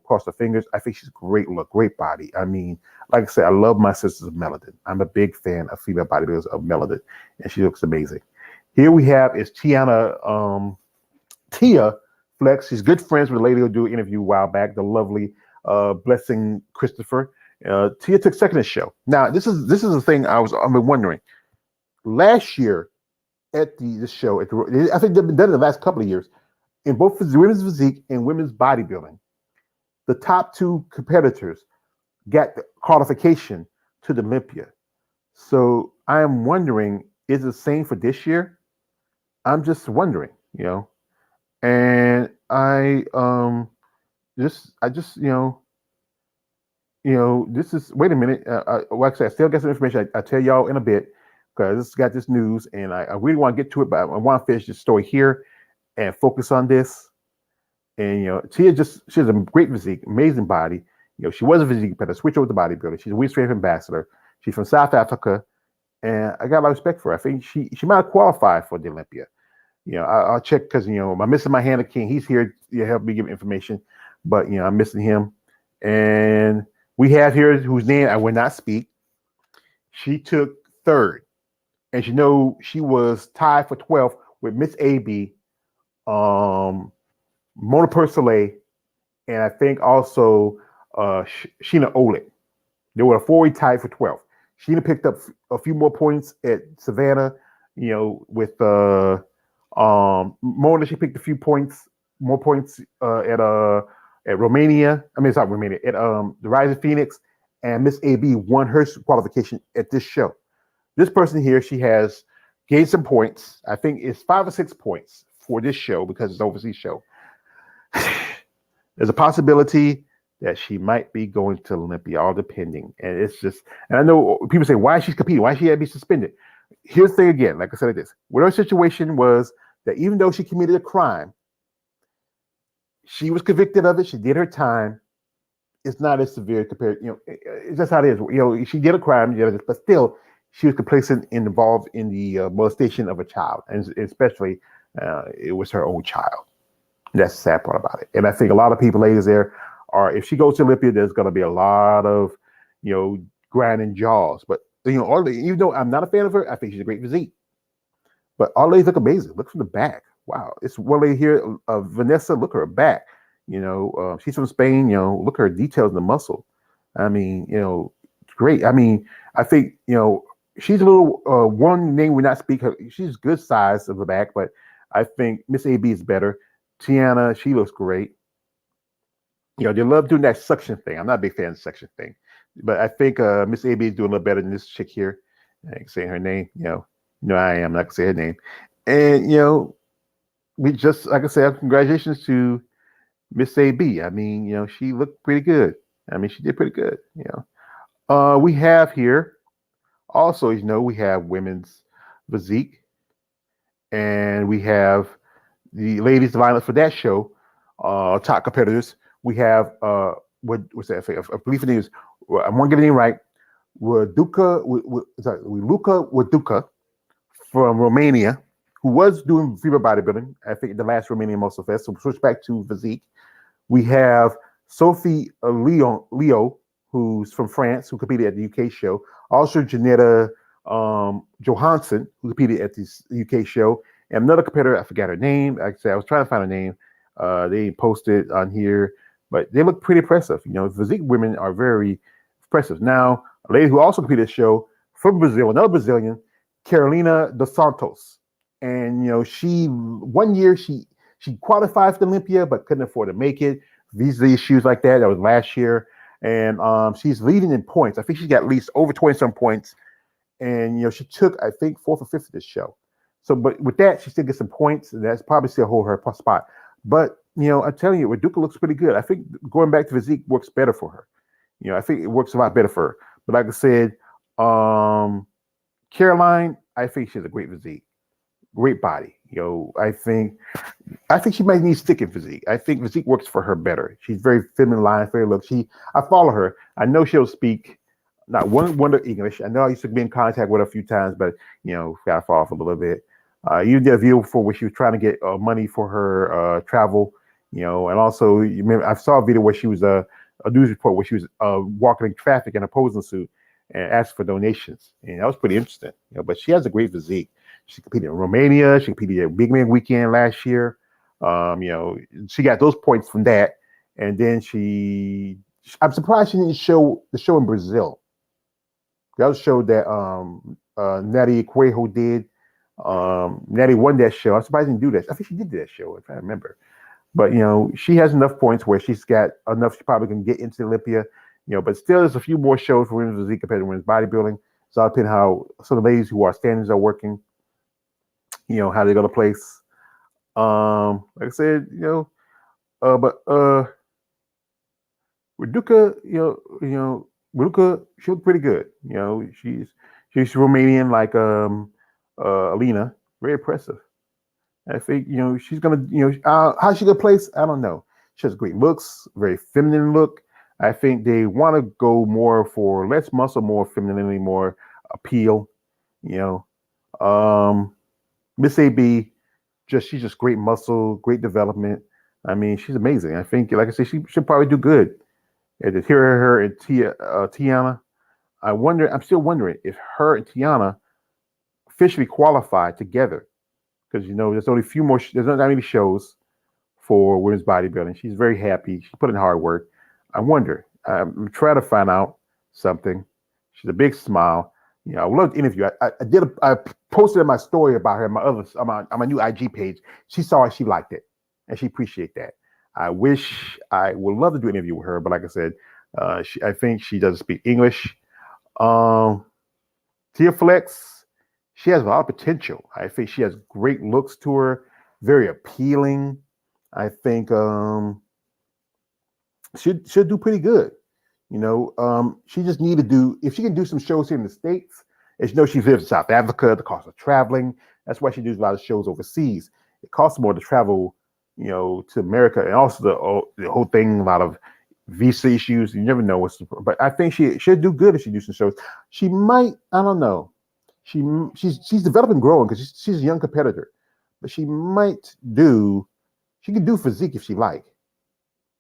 Cross the fingers. I think she's great look, great body. I mean, like I said, I love my sisters of Melanin. I'm a big fan of female bodybuilders of Melanin, and she looks amazing. Here we have is Tia Flex. She's good friends with a lady who do an interview a while back, the lovely Blessing Christopher. Tia took second in the show. Now, this is the thing I've been wondering. Last year at this show, I think they've been done in the last couple of years, in both women's physique and women's bodybuilding, the top 2 competitors got the qualification to the Olympia. So I am wondering, is it the same for this year? I'm just wondering, and I this is, wait a minute. Like I said, I still got some information. I'll tell y'all in a bit because this got this news, and I really want to get to it, but I want to finish this story here and focus on this. And she has a great physique, amazing body. She was a physique competitor, switched over to bodybuilder. She's a Wheat Strength ambassador. She's from South Africa, and I got a lot of respect for her. I think she might have qualified for the Olympia. I'll check because I'm missing my Hannah King. He's here to help me give information, but I'm missing him. And we have here whose name I will not speak. She took third, and she was tied for 12th with Miss AB, Mona Persolet, and I think also Sheena Olick. They were a 4-way tie for 12th. Sheena picked up a few more points at Savannah, with Mona. She picked a few points, more points at Romania. I mean, it's not Romania. At the Rising Phoenix, and Miss AB won her qualification at this show. This person here, she has gained some points. I think it's 5 or 6 points for this show because it's an overseas show. There's a possibility that she might be going to Olympia, all depending. And it's just, and I know people say, why is she competing? Why should she be suspended? Here's the thing again, like I said, like this. What her situation was that even though she committed a crime, she was convicted of it. She did her time. It's not as severe compared, it's just how it is. She did a crime, but still, she was complacent and involved in the molestation of a child, and especially it was her own child. That's the sad part about it. And I think a lot of people, ladies, there are, if she goes to Olympia, there's going to be a lot of, grinding jaws. But, even though I'm not a fan of her, I think she's a great physique. But all ladies look amazing. Look from the back. Wow. It's one lady here, Vanessa, look at her back. She's from Spain, look at her details in the muscle. I mean, great. I mean, I think, she's a little, one name we not speak, she's good size of the back, but I think Miss AB is better. Tiana, she looks great. They love doing that suction thing. I'm not a big fan of the suction thing, but I think Miss AB is doing a little better than this chick here. I can say her name. I am not gonna say her name. And we just, like I said, congratulations to Miss AB. I mean, she looked pretty good. I mean, she did pretty good. We have here also, we have women's physique, and we have the ladies lineup for that show. Top competitors. We have what's that? I believe the name is, I won't get the name right. Luka Waduka from Romania, who was doing female bodybuilding. I think the last Romanian Muscle Fest. So switch back to physique. We have Sophie Leo, who's from France, who competed at the UK show. Also, Janetta Johansson, who competed at this UK show. And another competitor, I forgot her name. Like I said, I was trying to find her name. They posted on here, but they look pretty impressive. Physique women are very impressive. Now, a lady who also competed at the show from Brazil, another Brazilian, Carolina dos Santos. And, she, one year, she qualified for Olympia, but couldn't afford to make it. Visa issues like that. That was last year. And she's leading in points. I think she got at least over 20-some points. And, she took, I think, 4th or 5th of this show. So, but with that, she still gets some points, and that's probably still hold her spot. But, I'm telling you, Raduca looks pretty good. I think going back to physique works better for her. I think it works a lot better for her. But like I said, Caroline, I think she has a great physique, great body. I think she might need stick in physique. I think physique works for her better. She's very feminine line, very look. I follow her. I know she'll speak not one word of English. I know I used to be in contact with her a few times, but got fall off a little bit. You did a video before where she was trying to get money for her travel, and also you remember I saw a video where she was a news report where she was walking in traffic in a posing suit and asked for donations, and that was pretty interesting. But she has a great physique. She competed in Romania. She competed at Big Man Weekend last year. She got those points from that, and then I'm surprised she didn't show the show in Brazil. That was a show that Natty Cuejo did. Natty won that show. I'm surprised she didn't do that. I think she did that show, if I remember. But she has enough points where she's got enough. She probably can get into Olympia. But still, there's a few more shows for women's physique compared to women's bodybuilding. So I'll depend how some of the ladies who are standards are working. How they go to place. Like I said, but Raduca, Raduca, she looked pretty good. She's Romanian, like Alina, very impressive. I think she's gonna how she gonna place. I don't know. She has great looks, very feminine look. I think they want to go more for less muscle, more femininity, more appeal. Miss AB, she's just great muscle, great development. I mean, she's amazing. I think, like I said, she'll probably do good. And to hear her and Tiana, I'm still wondering if her and Tiana officially qualified together because there's only a few more. There's not that many shows for women's bodybuilding. She's very happy. She put in hard work. I wonder. I'm trying to find out something. She's a big smile. I would love to interview. I posted in my story about her on my new IG page. She saw it. She liked it, and she appreciated that. I would love to do an interview with her, but like I said, I think she doesn't speak English. Tia Flex, she has a lot of potential. I think she has great looks to her, very appealing. I think she'll do pretty good. She just need to do, if she can do some shows here in the States, as she lives in South Africa, the cost of traveling. That's why she does a lot of shows overseas. It costs more to travel, to America, and also the whole thing, a lot of visa issues. You never know but I think she'll do good if she do some shows. She might, I don't know. She's developing, growing because she's a young competitor, but she can do physique if she like.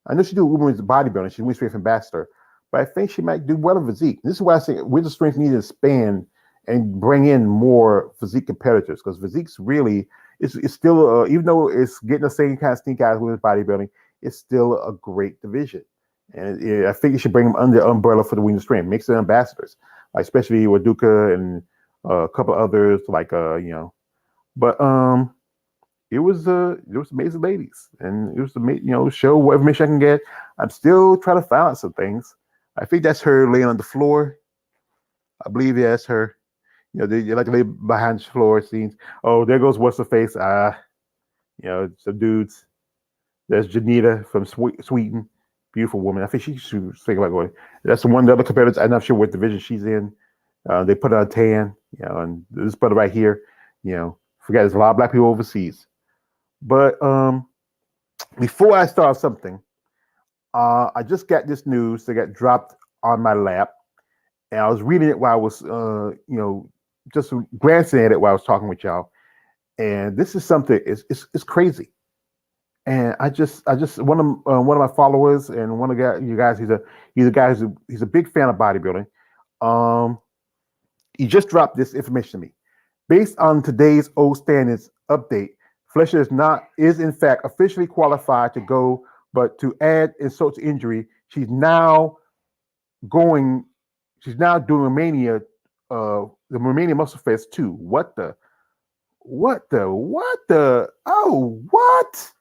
I know she do women's bodybuilding. She's women's strength ambassador, but I think she might do well in physique. This is why I say women's strength needs to expand and bring in more physique competitors because physique's really it's still even though it's getting the same kind of stink out as women's bodybuilding, it's still a great division. And I think you should bring them under the umbrella for the women's strength, mix the ambassadors, like especially Waduka and a couple others, like But it was amazing ladies, and it was show what information I can get. I'm still trying to find out some things. I think that's her laying on the floor. I believe that's her. They like to lay behind the floor scenes. Oh, there goes what's her face? Some dudes. There's Janita from Sweden, beautiful woman. I think she's thinking about going. That's one of the other competitors. I'm not sure what division she's in. They put her on tan, and this put her right here. Forget there's a lot of black people overseas. But before I start something, I just got this news that got dropped on my lap, and I was reading it while I was, just glancing at it while I was talking with y'all. And this is something it's crazy. And I just one of my followers and one of you guys, he's a big fan of bodybuilding. He just dropped this information to me. Based on today's old standards update, Fletcher is in fact officially qualified to go, but to add insult to injury, she's now doing Romania, the Romania Muscle Fest too. What the? Oh, what?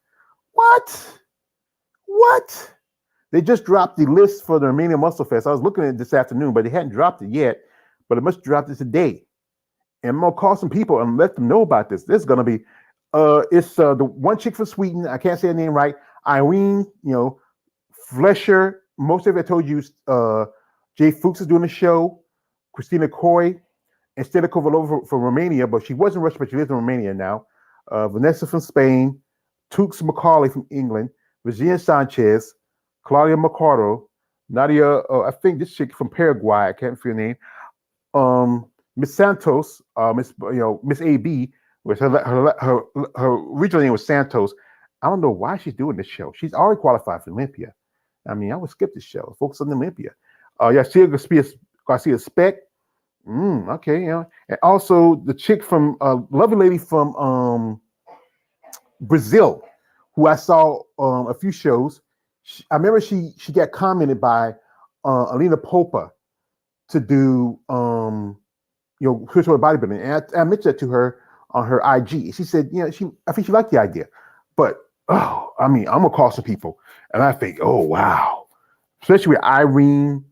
They just dropped the list for the Romania Muscle Fest. I was looking at it this afternoon, but they hadn't dropped it yet. But it must drop it today. And I'm gonna call some people and let them know about this. This is gonna be it's the one chick from Sweden. I can't say her name right. Irene, Flesher. Most of it I told you. Jay Fuchs is doing the show. Christina Coy, instead of Kovalova from Romania, but she wasn't Russian, but she lives in Romania now. Vanessa from Spain. Tux McCauley from England. Virginia Sanchez. Claudia Mercado. Nadia. I think this chick from Paraguay. I can't feel her name. Miss Santos. Miss AB. Which her original name was Santos. I don't know why she's doing this show. She's already qualified for Olympia. I mean, I would skip this show. Focus on Olympia. Garcia Speck. Okay, and also the chick from lovely lady from Brazil, who I saw a few shows. I remember she got commented by Alina Popa to do spiritual bodybuilding, and I mentioned that to her on her IG. She said, I think she liked the idea, but I'm gonna call some people, and I think, oh wow, especially with Irene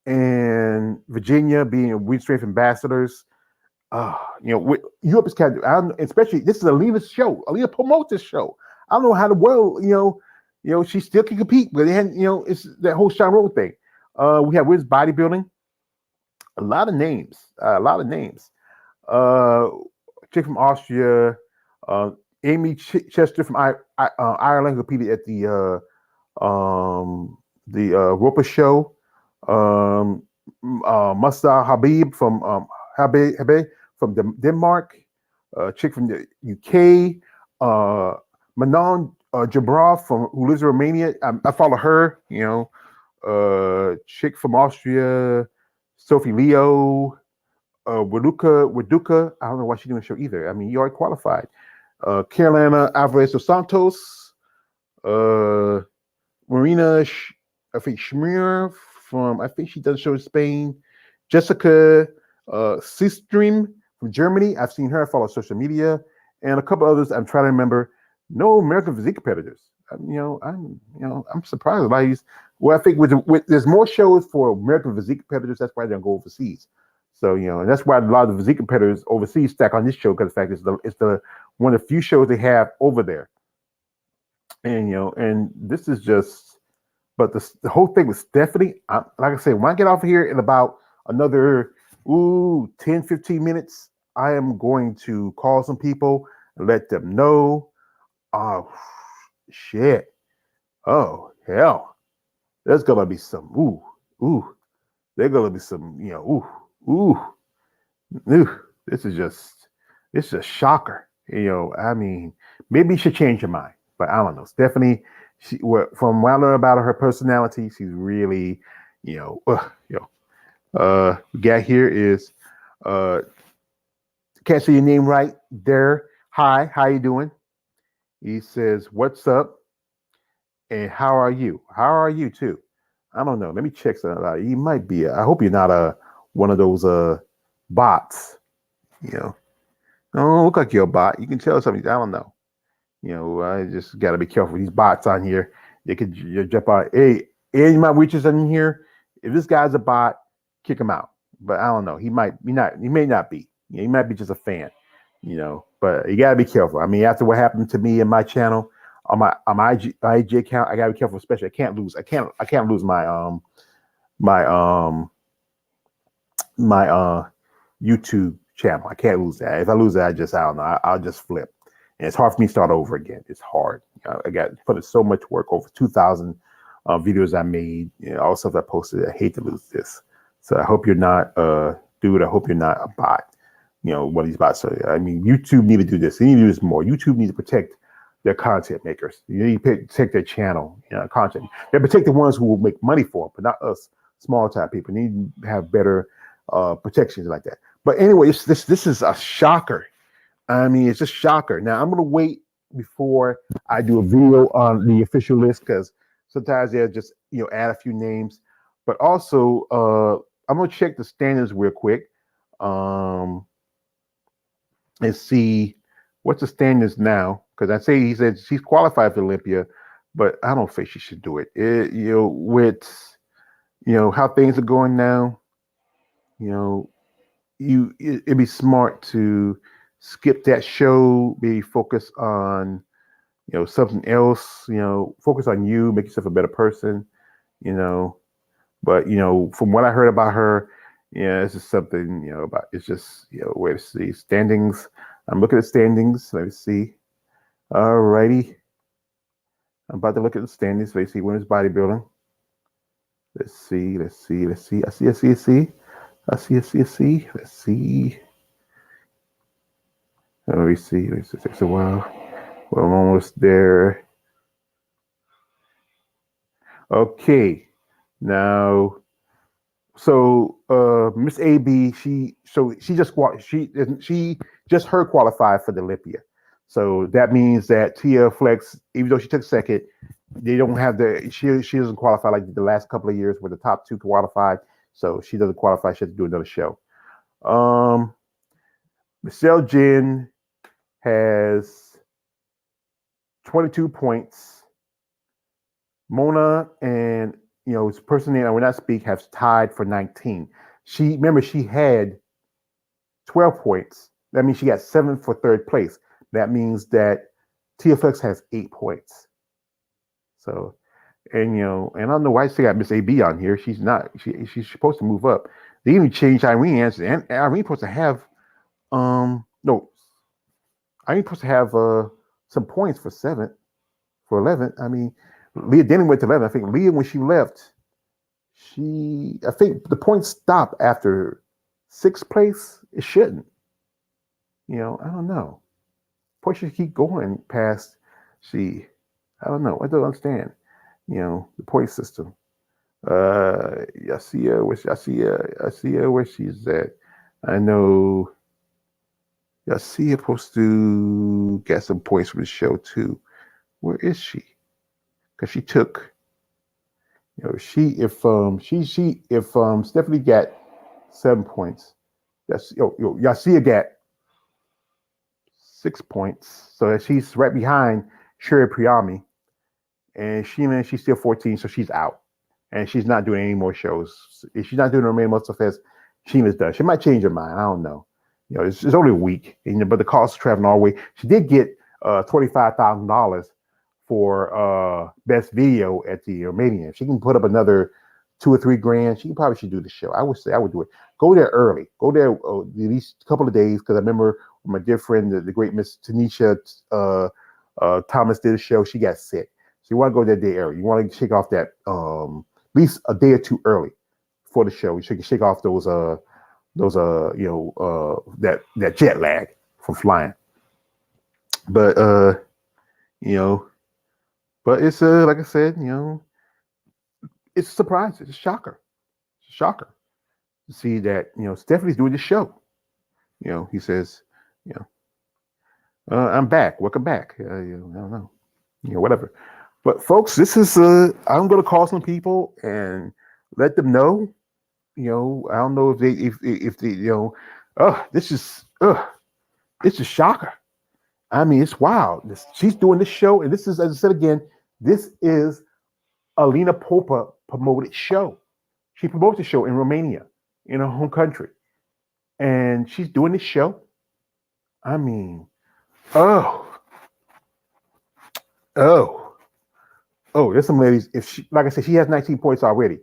and Virginia being women's strength ambassadors. Europe is kind of, especially this is Alina's show. Alina promotes this show. I don't know how the world, she still can compete, but it's that whole Sean Road thing. We have women's bodybuilding. A lot of names. Chick from Austria, Amy Chester from Ireland, who competed at the Roper show. Musta Habib from Denmark. Chick from the UK. Manon Jabrov who lives in Romania. I follow her. Chick from Austria, Sophie Leo, Waduka. I don't know why she's doing the show either. I mean, you already qualified. Carolina Alvarez dos Santos, uh, Marina, I think Schmier I think she does a show in Spain. Jessica Seastream from Germany. I've seen her. I follow social media. And a couple others I'm trying to remember. No American physique competitors. I'm surprised by these. Well, I think there's more shows for American physique competitors. That's why they don't go overseas. So and that's why a lot of the physique competitors overseas stack on this show because the fact it's the one of the few shows they have over there. And and this is just, but the whole thing with Stephanie, like I said, when I get off of here in about another 10, 15 minutes, I am going to call some people and let them know. Oh shit. Oh hell. There's gonna be some there's gonna be some, this is just shocker. I mean, maybe you should change your mind, but I don't know. Stephanie, from what I learned about her personality, she's really, we got here is, can't say your name right there. Hi, how you doing? He says, "What's up?" And how are you? How are you too? I don't know. Let me check something out. You might be. I hope you're not one of those bots. Don't look like you're a bot. You can tell something. I don't know. I just got to be careful with these bots on here. They could jump out. Hey, any of my witches in here, if this guy's a bot, kick him out. But I don't know. He might be not. He may not be. He might be just a fan. But you got to be careful. I mean, after what happened to me and my channel on my IG account, I got to be careful. Especially, I can't lose my YouTube channel. I can't lose that. If I lose that, I don't know. I'll just flip. And it's hard for me to start over again. It's hard. I got put in so much work, over 2,000 videos I made, all the stuff I posted. I hate to lose this. So I hope you're not dude. I hope you're not a bot. What these bots are. I mean, YouTube need to do this. They need to do this more. YouTube needs to protect their content makers. You need to protect their channel, content. They protect the ones who will make money for them, but not us, small time people. They need to have better protections like that. But anyway, this is a shocker. I mean, it's just shocker. Now I'm gonna wait before I do a video on the official list because sometimes they'll just add a few names. But also, I'm gonna check the standings real quick and see what's the standings now. Because he said she's qualified for Olympia, but I don't think she should do it. With how things are going now, it'd be smart to skip that show, be focused on something else, focus on you, make yourself a better person, but from what I heard about her, this is something about, it's just wait to see standings. I'm looking at standings. Let me see. Alrighty, I'm about to look at the standings. Let's see women's bodybuilding. Let's see. I see. Let's see. Let me see. It takes a while. Well, I'm almost there. Okay. Now, so Miss AB, she just her qualified for the Olympia. So that means that Tia Flex, even though she took second, they don't have she doesn't qualify like the last couple of years where the top two qualified. So she doesn't qualify. She has to do another show. Michelle Jin has 22 points. Mona and this person name I will not speak has tied for 19. She had 12 points. That means she got 7 for third place. That means that Tia Flex has 8 points. So, and I don't know why she got Miss AB on here. She's not. She's supposed to move up. They even changed Irene answer, and Irene supposed to have no. Irene's supposed to have some points for 11. I mean, Leah Denning went to 11. I think Leah, when she left, I think the points stop after 6th place. It shouldn't. I don't know. Poise should keep going past she. I don't know. I don't understand. The point system. I see her where she's at. I know Yasia supposed to get some points from the show too. Where is she? Because she took, she if Stephanie got 7 points, Yasia got 6 points, so she's right behind Sherry Priyami, and she's still 14, so she's out, and she's not doing any more shows. If she's not doing her main muscle fest, Sheena's done. She might change her mind. I don't know. It's only a week, but the cost of traveling all the way. She did get $25,000 for best video at the Mania. If she can put up another $2 or $3 grand, she probably should do the show. I would say I would do it. Go there early. Go there at least a couple of days, because I remember my dear friend, the great Miss Tanisha Thomas, did a show. She got sick. So you want to go that day early. You want to shake off that at least a day or two early for the show. You can shake off those that jet lag from flying. But but it's like I said, it's a surprise. It's a shocker. It's a shocker to see that Stephanie's doing the show. He says, I'm back. Welcome back. I don't know. Whatever. But folks, this is I'm gonna call some people and let them know. I don't know if they this is it's a shocker. I mean, it's wild. She's doing this show, and this is, as I said again, this is Alina Popa promoted show. She promotes the show in Romania, in her home country, and she's doing this show. I mean, oh, there's some ladies. If she, like I said, she has 19 points already.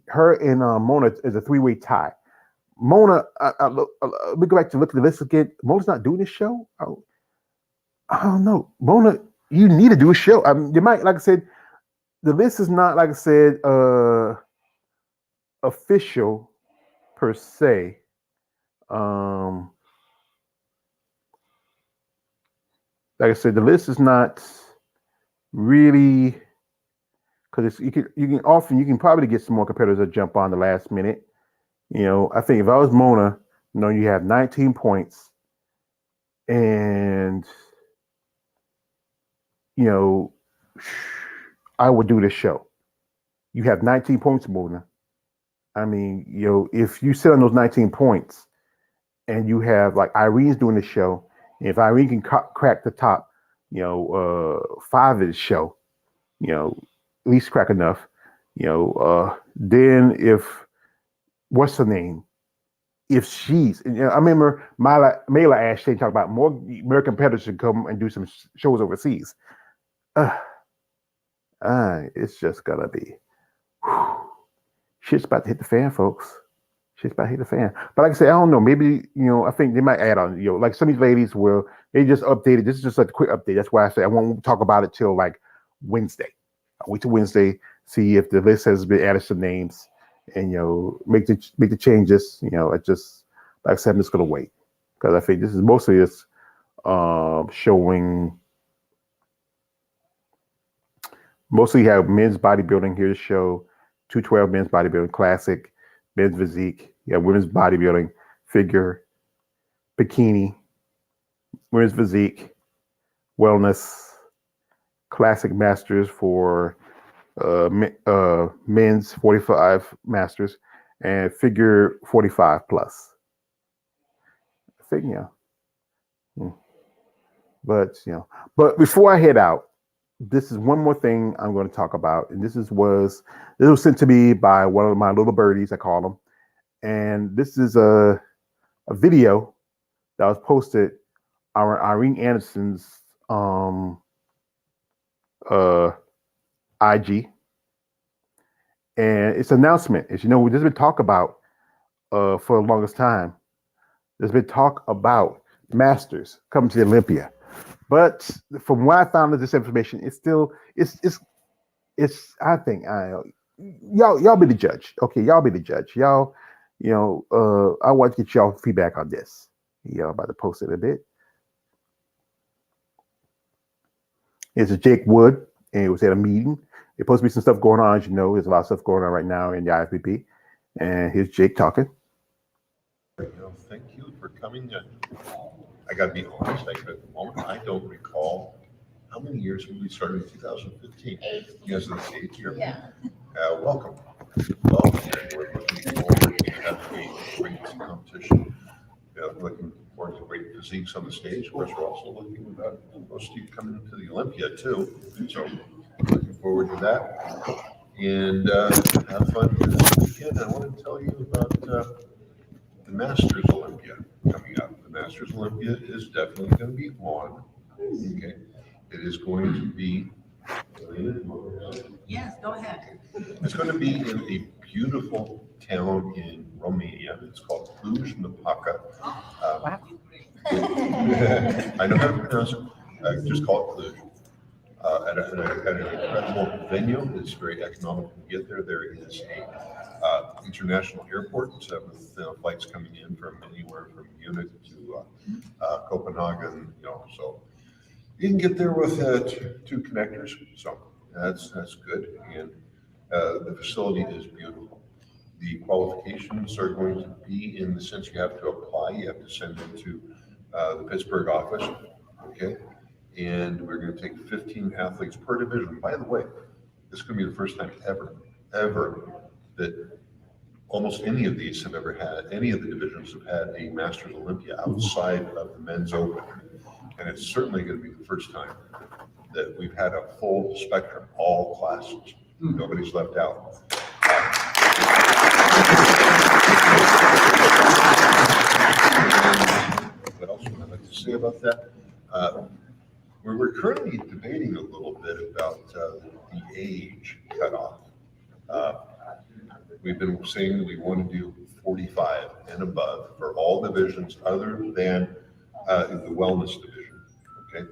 Her and Mona is a three-way tie. Mona, let me go back to look at the list again. Mona's not doing this show. I don't know, Mona. You need to do a show. You might, like I said, the list is not, like I said, official per se. Like I said, the list is not really, because you can probably get some more competitors that jump on the last minute. I think if I was Mona, you have 19 points, and I would do this show. You have 19 points, Mona. I mean, if you sit on those 19 points, and you have, like, Irene's doing the show, and if Irene can crack the top, 5 of the show, at least crack enough, then if, what's her name? If she's, I remember Mela asked Shane talk about more American competitors should come and do some shows overseas. It's just gonna be, shit's about to hit the fan, folks. Shit's about to hit the fan. But like I said, I don't know. Maybe, I think they might add on, like some of these ladies they just updated. This is just like a quick update. That's why I say I won't talk about it till like Wednesday. I'll wait till Wednesday, see if the list has been added some names, and make the changes. I just, like I said, I'm just gonna wait, because I think this is mostly just showing. Mostly have men's bodybuilding here to show 212 men's bodybuilding classic, men's physique. You have women's bodybuilding, figure, bikini, women's physique, wellness, classic masters for men's 45 masters, and figure 45 plus. I think, but before I head out, this is one more thing I'm going to talk about, and this was sent to me by one of my little birdies, I call them, and this is a video that was posted on Irene Anderson's IG, and it's an announcement. As you know, there's been talk about for the longest time. There's been talk about Masters coming to Olympia. But from what I found of this information, it's I think, y'all be the judge. Okay, y'all be the judge. Y'all, I want to get y'all feedback on this. Y'all about to post it a bit. It's Jake Wood, and it was at a meeting. There's supposed to be some stuff going on, as you know. There's a lot of stuff going on right now in the IFBB. And here's Jake talking.
Thank you for coming. I got to be honest, at the moment, I don't recall how many years we started in 2015. Yes, it's the 8th year.
Yeah.
Welcome. Well, we're looking forward to having a great competition. Looking forward to great physiques on the stage. Of course, we're also looking at most of you coming to the Olympia too. So looking forward to that. And have fun this weekend. I want to tell you about the Masters Olympia coming up. The Masters Olympia is definitely going to be on. Okay. It is going to be.
Yes, go ahead.
It's going to be in a beautiful town in Romania. It's called Cluj-Napoca.
Wow.
I know how to pronounce it. Just call it Cluj. At an incredible venue. It's very economical to get there. There is a international airport with flights coming in from anywhere from Munich to Copenhagen. So you can get there with two connectors. So that's good. And the facility is beautiful. The qualifications are going to be in the sense you have to apply. You have to send it to the Pittsburgh office. Okay. And we're going to take 15 athletes per division. By the way, this is going to be the first time ever that almost any of these have ever had, any of the divisions have had a Masters Olympia outside of the men's open. And it's certainly going to be the first time that we've had a full spectrum, all classes. Nobody's left out. What else would I like to say about that? We're currently debating a little bit about the age cutoff. We've been saying that we want to do 45 and above for all divisions other than the wellness division. Okay.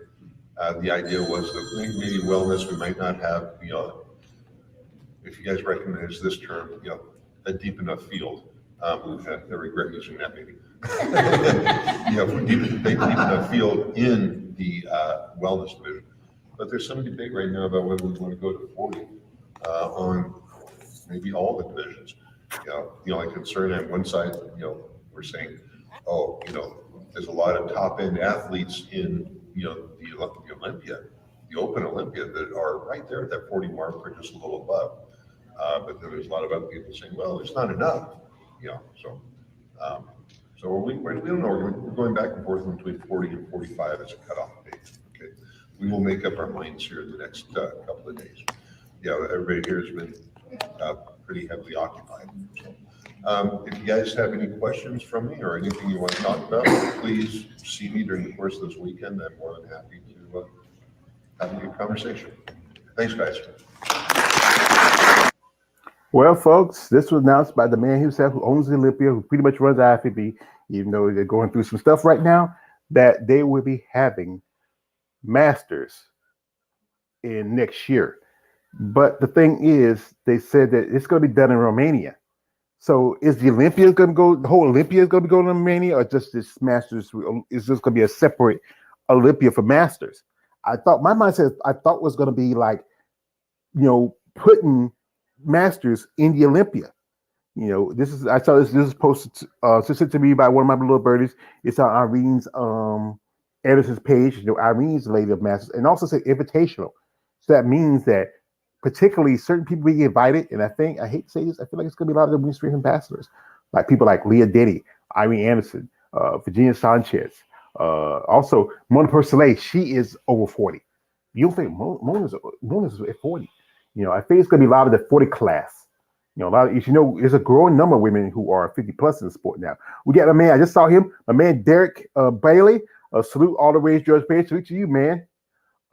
The idea was that maybe wellness, we might not have, if you guys recognize this term, a deep enough field. I regret using that maybe. Deep enough field in the wellness division. But there's some debate right now about whether we want to go to 40 on maybe all the divisions. Like concern on one side, we're saying, there's a lot of top end athletes in, the Olympia, the Open Olympia that are right there at that 40 mark or just a little above. But then there's a lot of other people saying, well, it's not enough, So we don't know. We're going back and forth between 40 and 45 as a cutoff date. Okay, we will make up our minds here in the next couple of days. Everybody here has been pretty heavily occupied. So, if you guys have any questions from me or anything you want to talk about, please see me during the course of this weekend. I'm more than happy to have a good conversation. Thanks, guys.
Well, folks, this was announced by the man himself who owns the Olympia, who pretty much runs the IFBB, even though they're going through some stuff right now, that they will be having Masters in next year. But the thing is, they said that it's going to be done in Romania. So is the Olympia going to go, the whole Olympia is going to be going to Romania, or just this Masters, is this going to be a separate Olympia for Masters? I thought, my mindset, it was going to be like, putting Masters in the Olympia. I saw this is posted sent to me by one of my little birdies. It's on Irene's Anderson's page. Irene's the lady of Masters, and also say invitational. So that means that particularly certain people being invited, and I hate to say this, I feel like it's gonna be a lot of the mainstream ambassadors, like people like Leah Denny, Irene Anderson, Virginia Sanchez, also Mona Persolet. She is over 40. You don't think Mona's at 40? I think it's going to be a lot of the 40 class. There's a growing number of women who are 50 plus in the sport now. We got a man, I just saw him, my man Derek Bailey. Salute all the ways, George Bailey. Salute to you, man.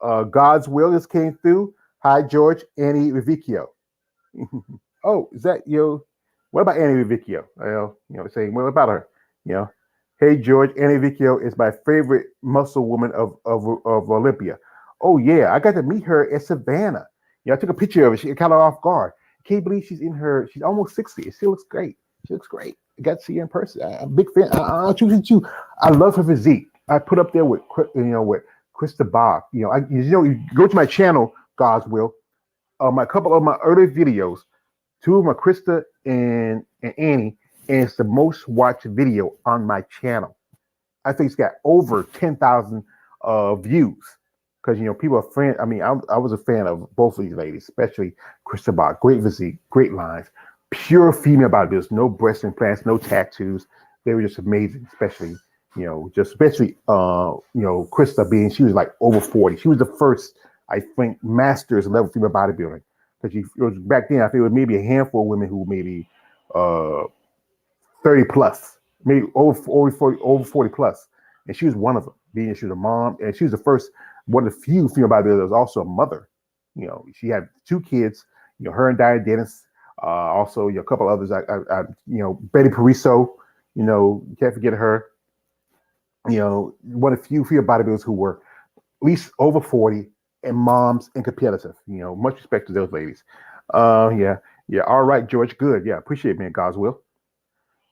God's Will just came through. Hi, George. Annie Rivicchio. Oh, is that what about Annie Rivicchio? Saying, what about her? Hey, George. Annie Rivicchio is my favorite muscle woman of Olympia. Oh, yeah. I got to meet her at Savannah. I took a picture of her. She kind of off guard. I can't believe she's almost 60. She looks great. I got to see her in person. I'm a big fan. I love her physique. I put up there with Krista Bach. You go to my channel, God's will. My couple of my early videos, two of them are Krista and Annie, and it's the most watched video on my channel. I think it's got over 10,000 views because people are fan. I mean, I was a fan of both of these ladies, especially Krista Bach. Great physique, great lines, pure female bodybuilders, no breast implants, no tattoos. They were just amazing, especially Krista being she was like over 40. She was the first, I think, masters level female bodybuilding because it was back then. I think it was maybe a handful of women who maybe 30 plus, maybe over 40 plus. And she was one of them, being she was a mom. And she was the first, one of the few female bodybuilders that was also a mother. She had 2 kids, her and Diane Dennis. Also, a couple others, Betty Pariso, you can't forget her. One of the few female bodybuilders who were at least over 40 and moms and competitive. Much respect to those ladies. Yeah. All right, George. Good. Yeah. Appreciate it, man. God's will.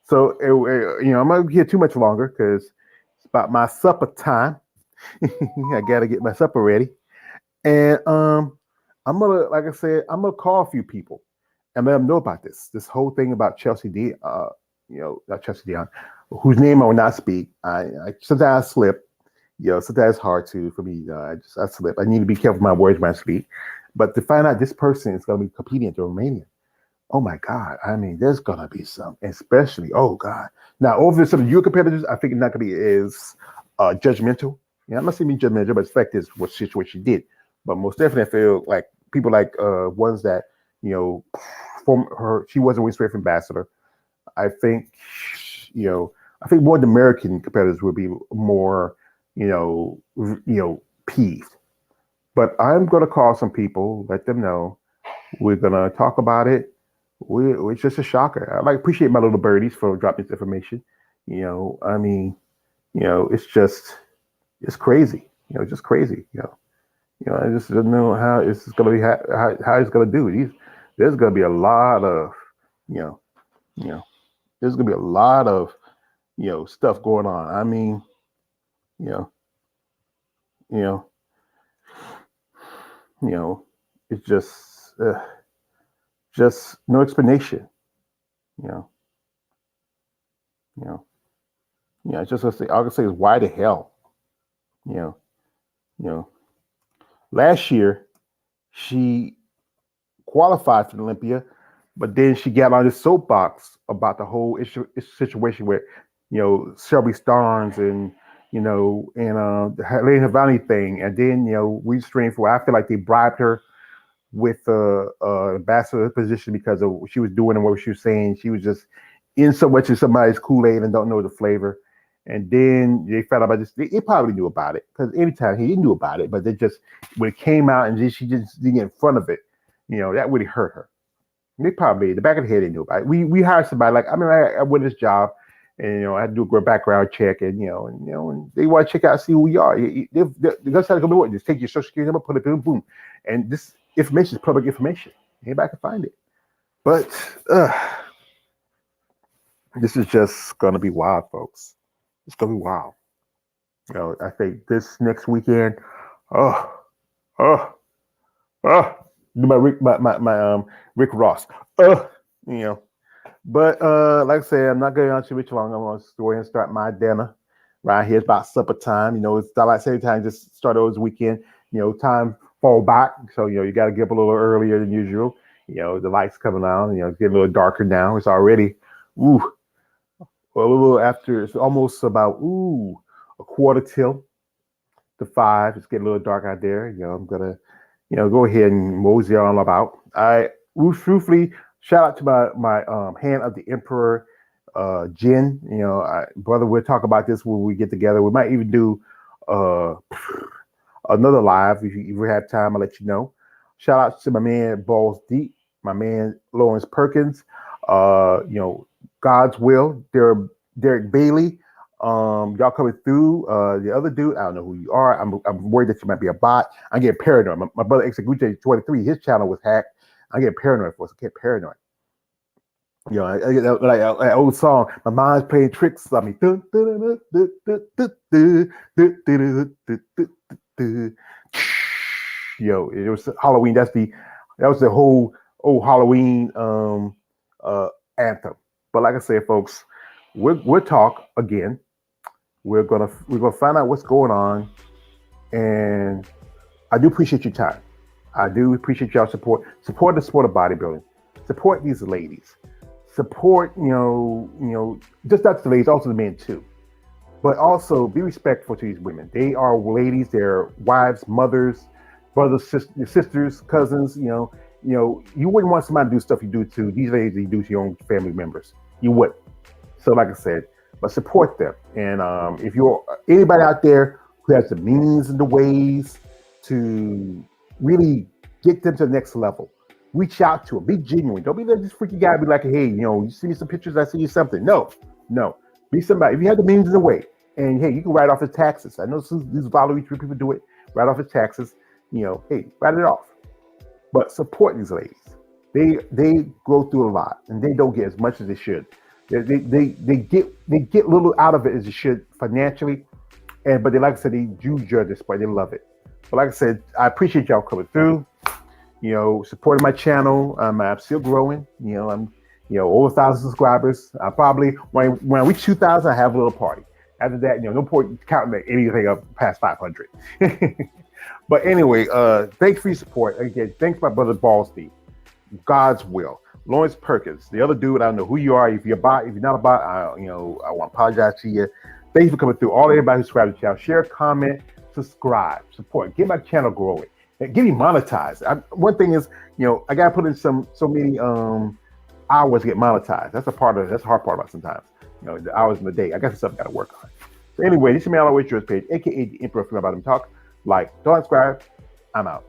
So, I'm not here too much longer because it's about my supper time. I got to get my supper ready. And I'm going to, like I said, I'm going to call a few people and let them know about this whole thing about Chelsea D, not Chelsea Dion, whose name I will not speak. I sometimes I slip. Sometimes it's hard for me. I slip. I need to be careful with my words when I speak. But to find out this person is going to be competing at the Romania. Oh my God. I mean, there's going to be some, especially, oh God. Now, over some of your competitors, I think it's not going to be as judgmental. I'm not saying be judgmental, but the fact is what situation she did. But most definitely, I feel like people like ones that, from her, she was a Women's Strength ambassador. I think, I think more the American competitors would be more, peeved. But I'm going to call some people, let them know. We're going to talk about it. It's just a shocker. I appreciate my little birdies for dropping this information. I mean, it's crazy. Just crazy. I just don't know how it's going to be, how it's going to do. There's going to be a lot of, there's going to be a lot of, stuff going on. I mean, it's just no explanation. It's just all I can say is why the hell, last year she qualified for Olympia, but then she got on this soapbox about the whole situation with, Shelby Starnes and the Helena Havani thing, and then we streamed for. I feel like they bribed her with the ambassador position because of what she was doing and what she was saying. She was just in so much of somebody's Kool-Aid and don't know the flavor. And then they found out about this. They probably knew about it because anytime he knew about it, but they just when it came out and she just didn't get in front of it, that really hurt her. They probably the back of the head they knew about it. We hired somebody like I went this job. And I had to do a background check, and and they want to check out, see who we are. That's how it's gonna be. Just take your social security number, put it in, boom, and this information is public information. Anybody can find it. But this is just gonna be wild, folks. It's gonna be wild. I think this next weekend. Do my Rick Ross. But like I said, I'm not going on too much longer. I'm going to go ahead and start my dinner. Right here, it's about supper time. It's like same time. Just start over this weekend. Time fall back, so you got to get up a little earlier than usual. The lights coming on. It's getting a little darker now. It's already a little after. It's almost about a quarter till to 5. It's getting a little dark out there. I'm gonna go ahead and mosey on about. Truthfully. Shout out to my Hand of the Emperor, Jen. Brother, we'll talk about this when we get together. We might even do another live if we have time. I'll let you know. Shout out to my man Balls Deep, my man Lawrence Perkins. God's Will, Derek Bailey. Y'all coming through. The other dude, I don't know who you are. I'm worried that you might be a bot. I'm getting paranoid. My brother Exeguche 23, his channel was hacked. I get paranoid for us. I get paranoid. I get that old song. My mind's playing tricks on me. duh. Yo, it was Halloween. That was the whole old Halloween anthem. But like I said, folks, we'll talk again. We're gonna find out what's going on, and I do appreciate your time. I do appreciate y'all support. Support the sport of bodybuilding. Support these ladies. Support, just not the ladies, also the men too. But also be respectful to these women. They are ladies. They're wives, mothers, brothers, sisters, cousins. You wouldn't want somebody to do stuff you do to these ladies. You do to your own family members. You wouldn't. So, like I said, but support them. And if you're anybody out there who has the means and the ways to really get them to the next level, reach out to them. Be genuine. Don't be this freaky guy. Be like, hey, you see me some pictures. I see you something. No. Be somebody. If you have the means and the way, and hey, you can write off his taxes. I know these lottery people do it. Write off his taxes. Hey, write it off. But support these ladies. They go through a lot, and they don't get as much as they should. They get little out of it as they should financially, but like I said, they do judge this, but they love it. But like I said, I appreciate y'all coming through. Supporting my channel. I'm still growing. I'm over 1,000 subscribers. I probably when I reach 2,000, I have a little party. After that, no point counting anything up past 500. But anyway, thanks for your support. Again, thanks my brother Ballsby. God's will. Lawrence Perkins, the other dude, I don't know who you are. If you're a bot, if you're not a bot, I want to apologize to you. Thank you for coming through. Everybody who subscribed to the channel, share, comment, subscribe, support, get my channel growing, and get me monetized. One thing is, I gotta put in so many hours to get monetized. That's the hard part about it sometimes. The hours in the day. I guess it's something I gotta work on. So anyway, this is me on our yours page, aka the Emperor from About Him Talk. Like, don't subscribe. I'm out.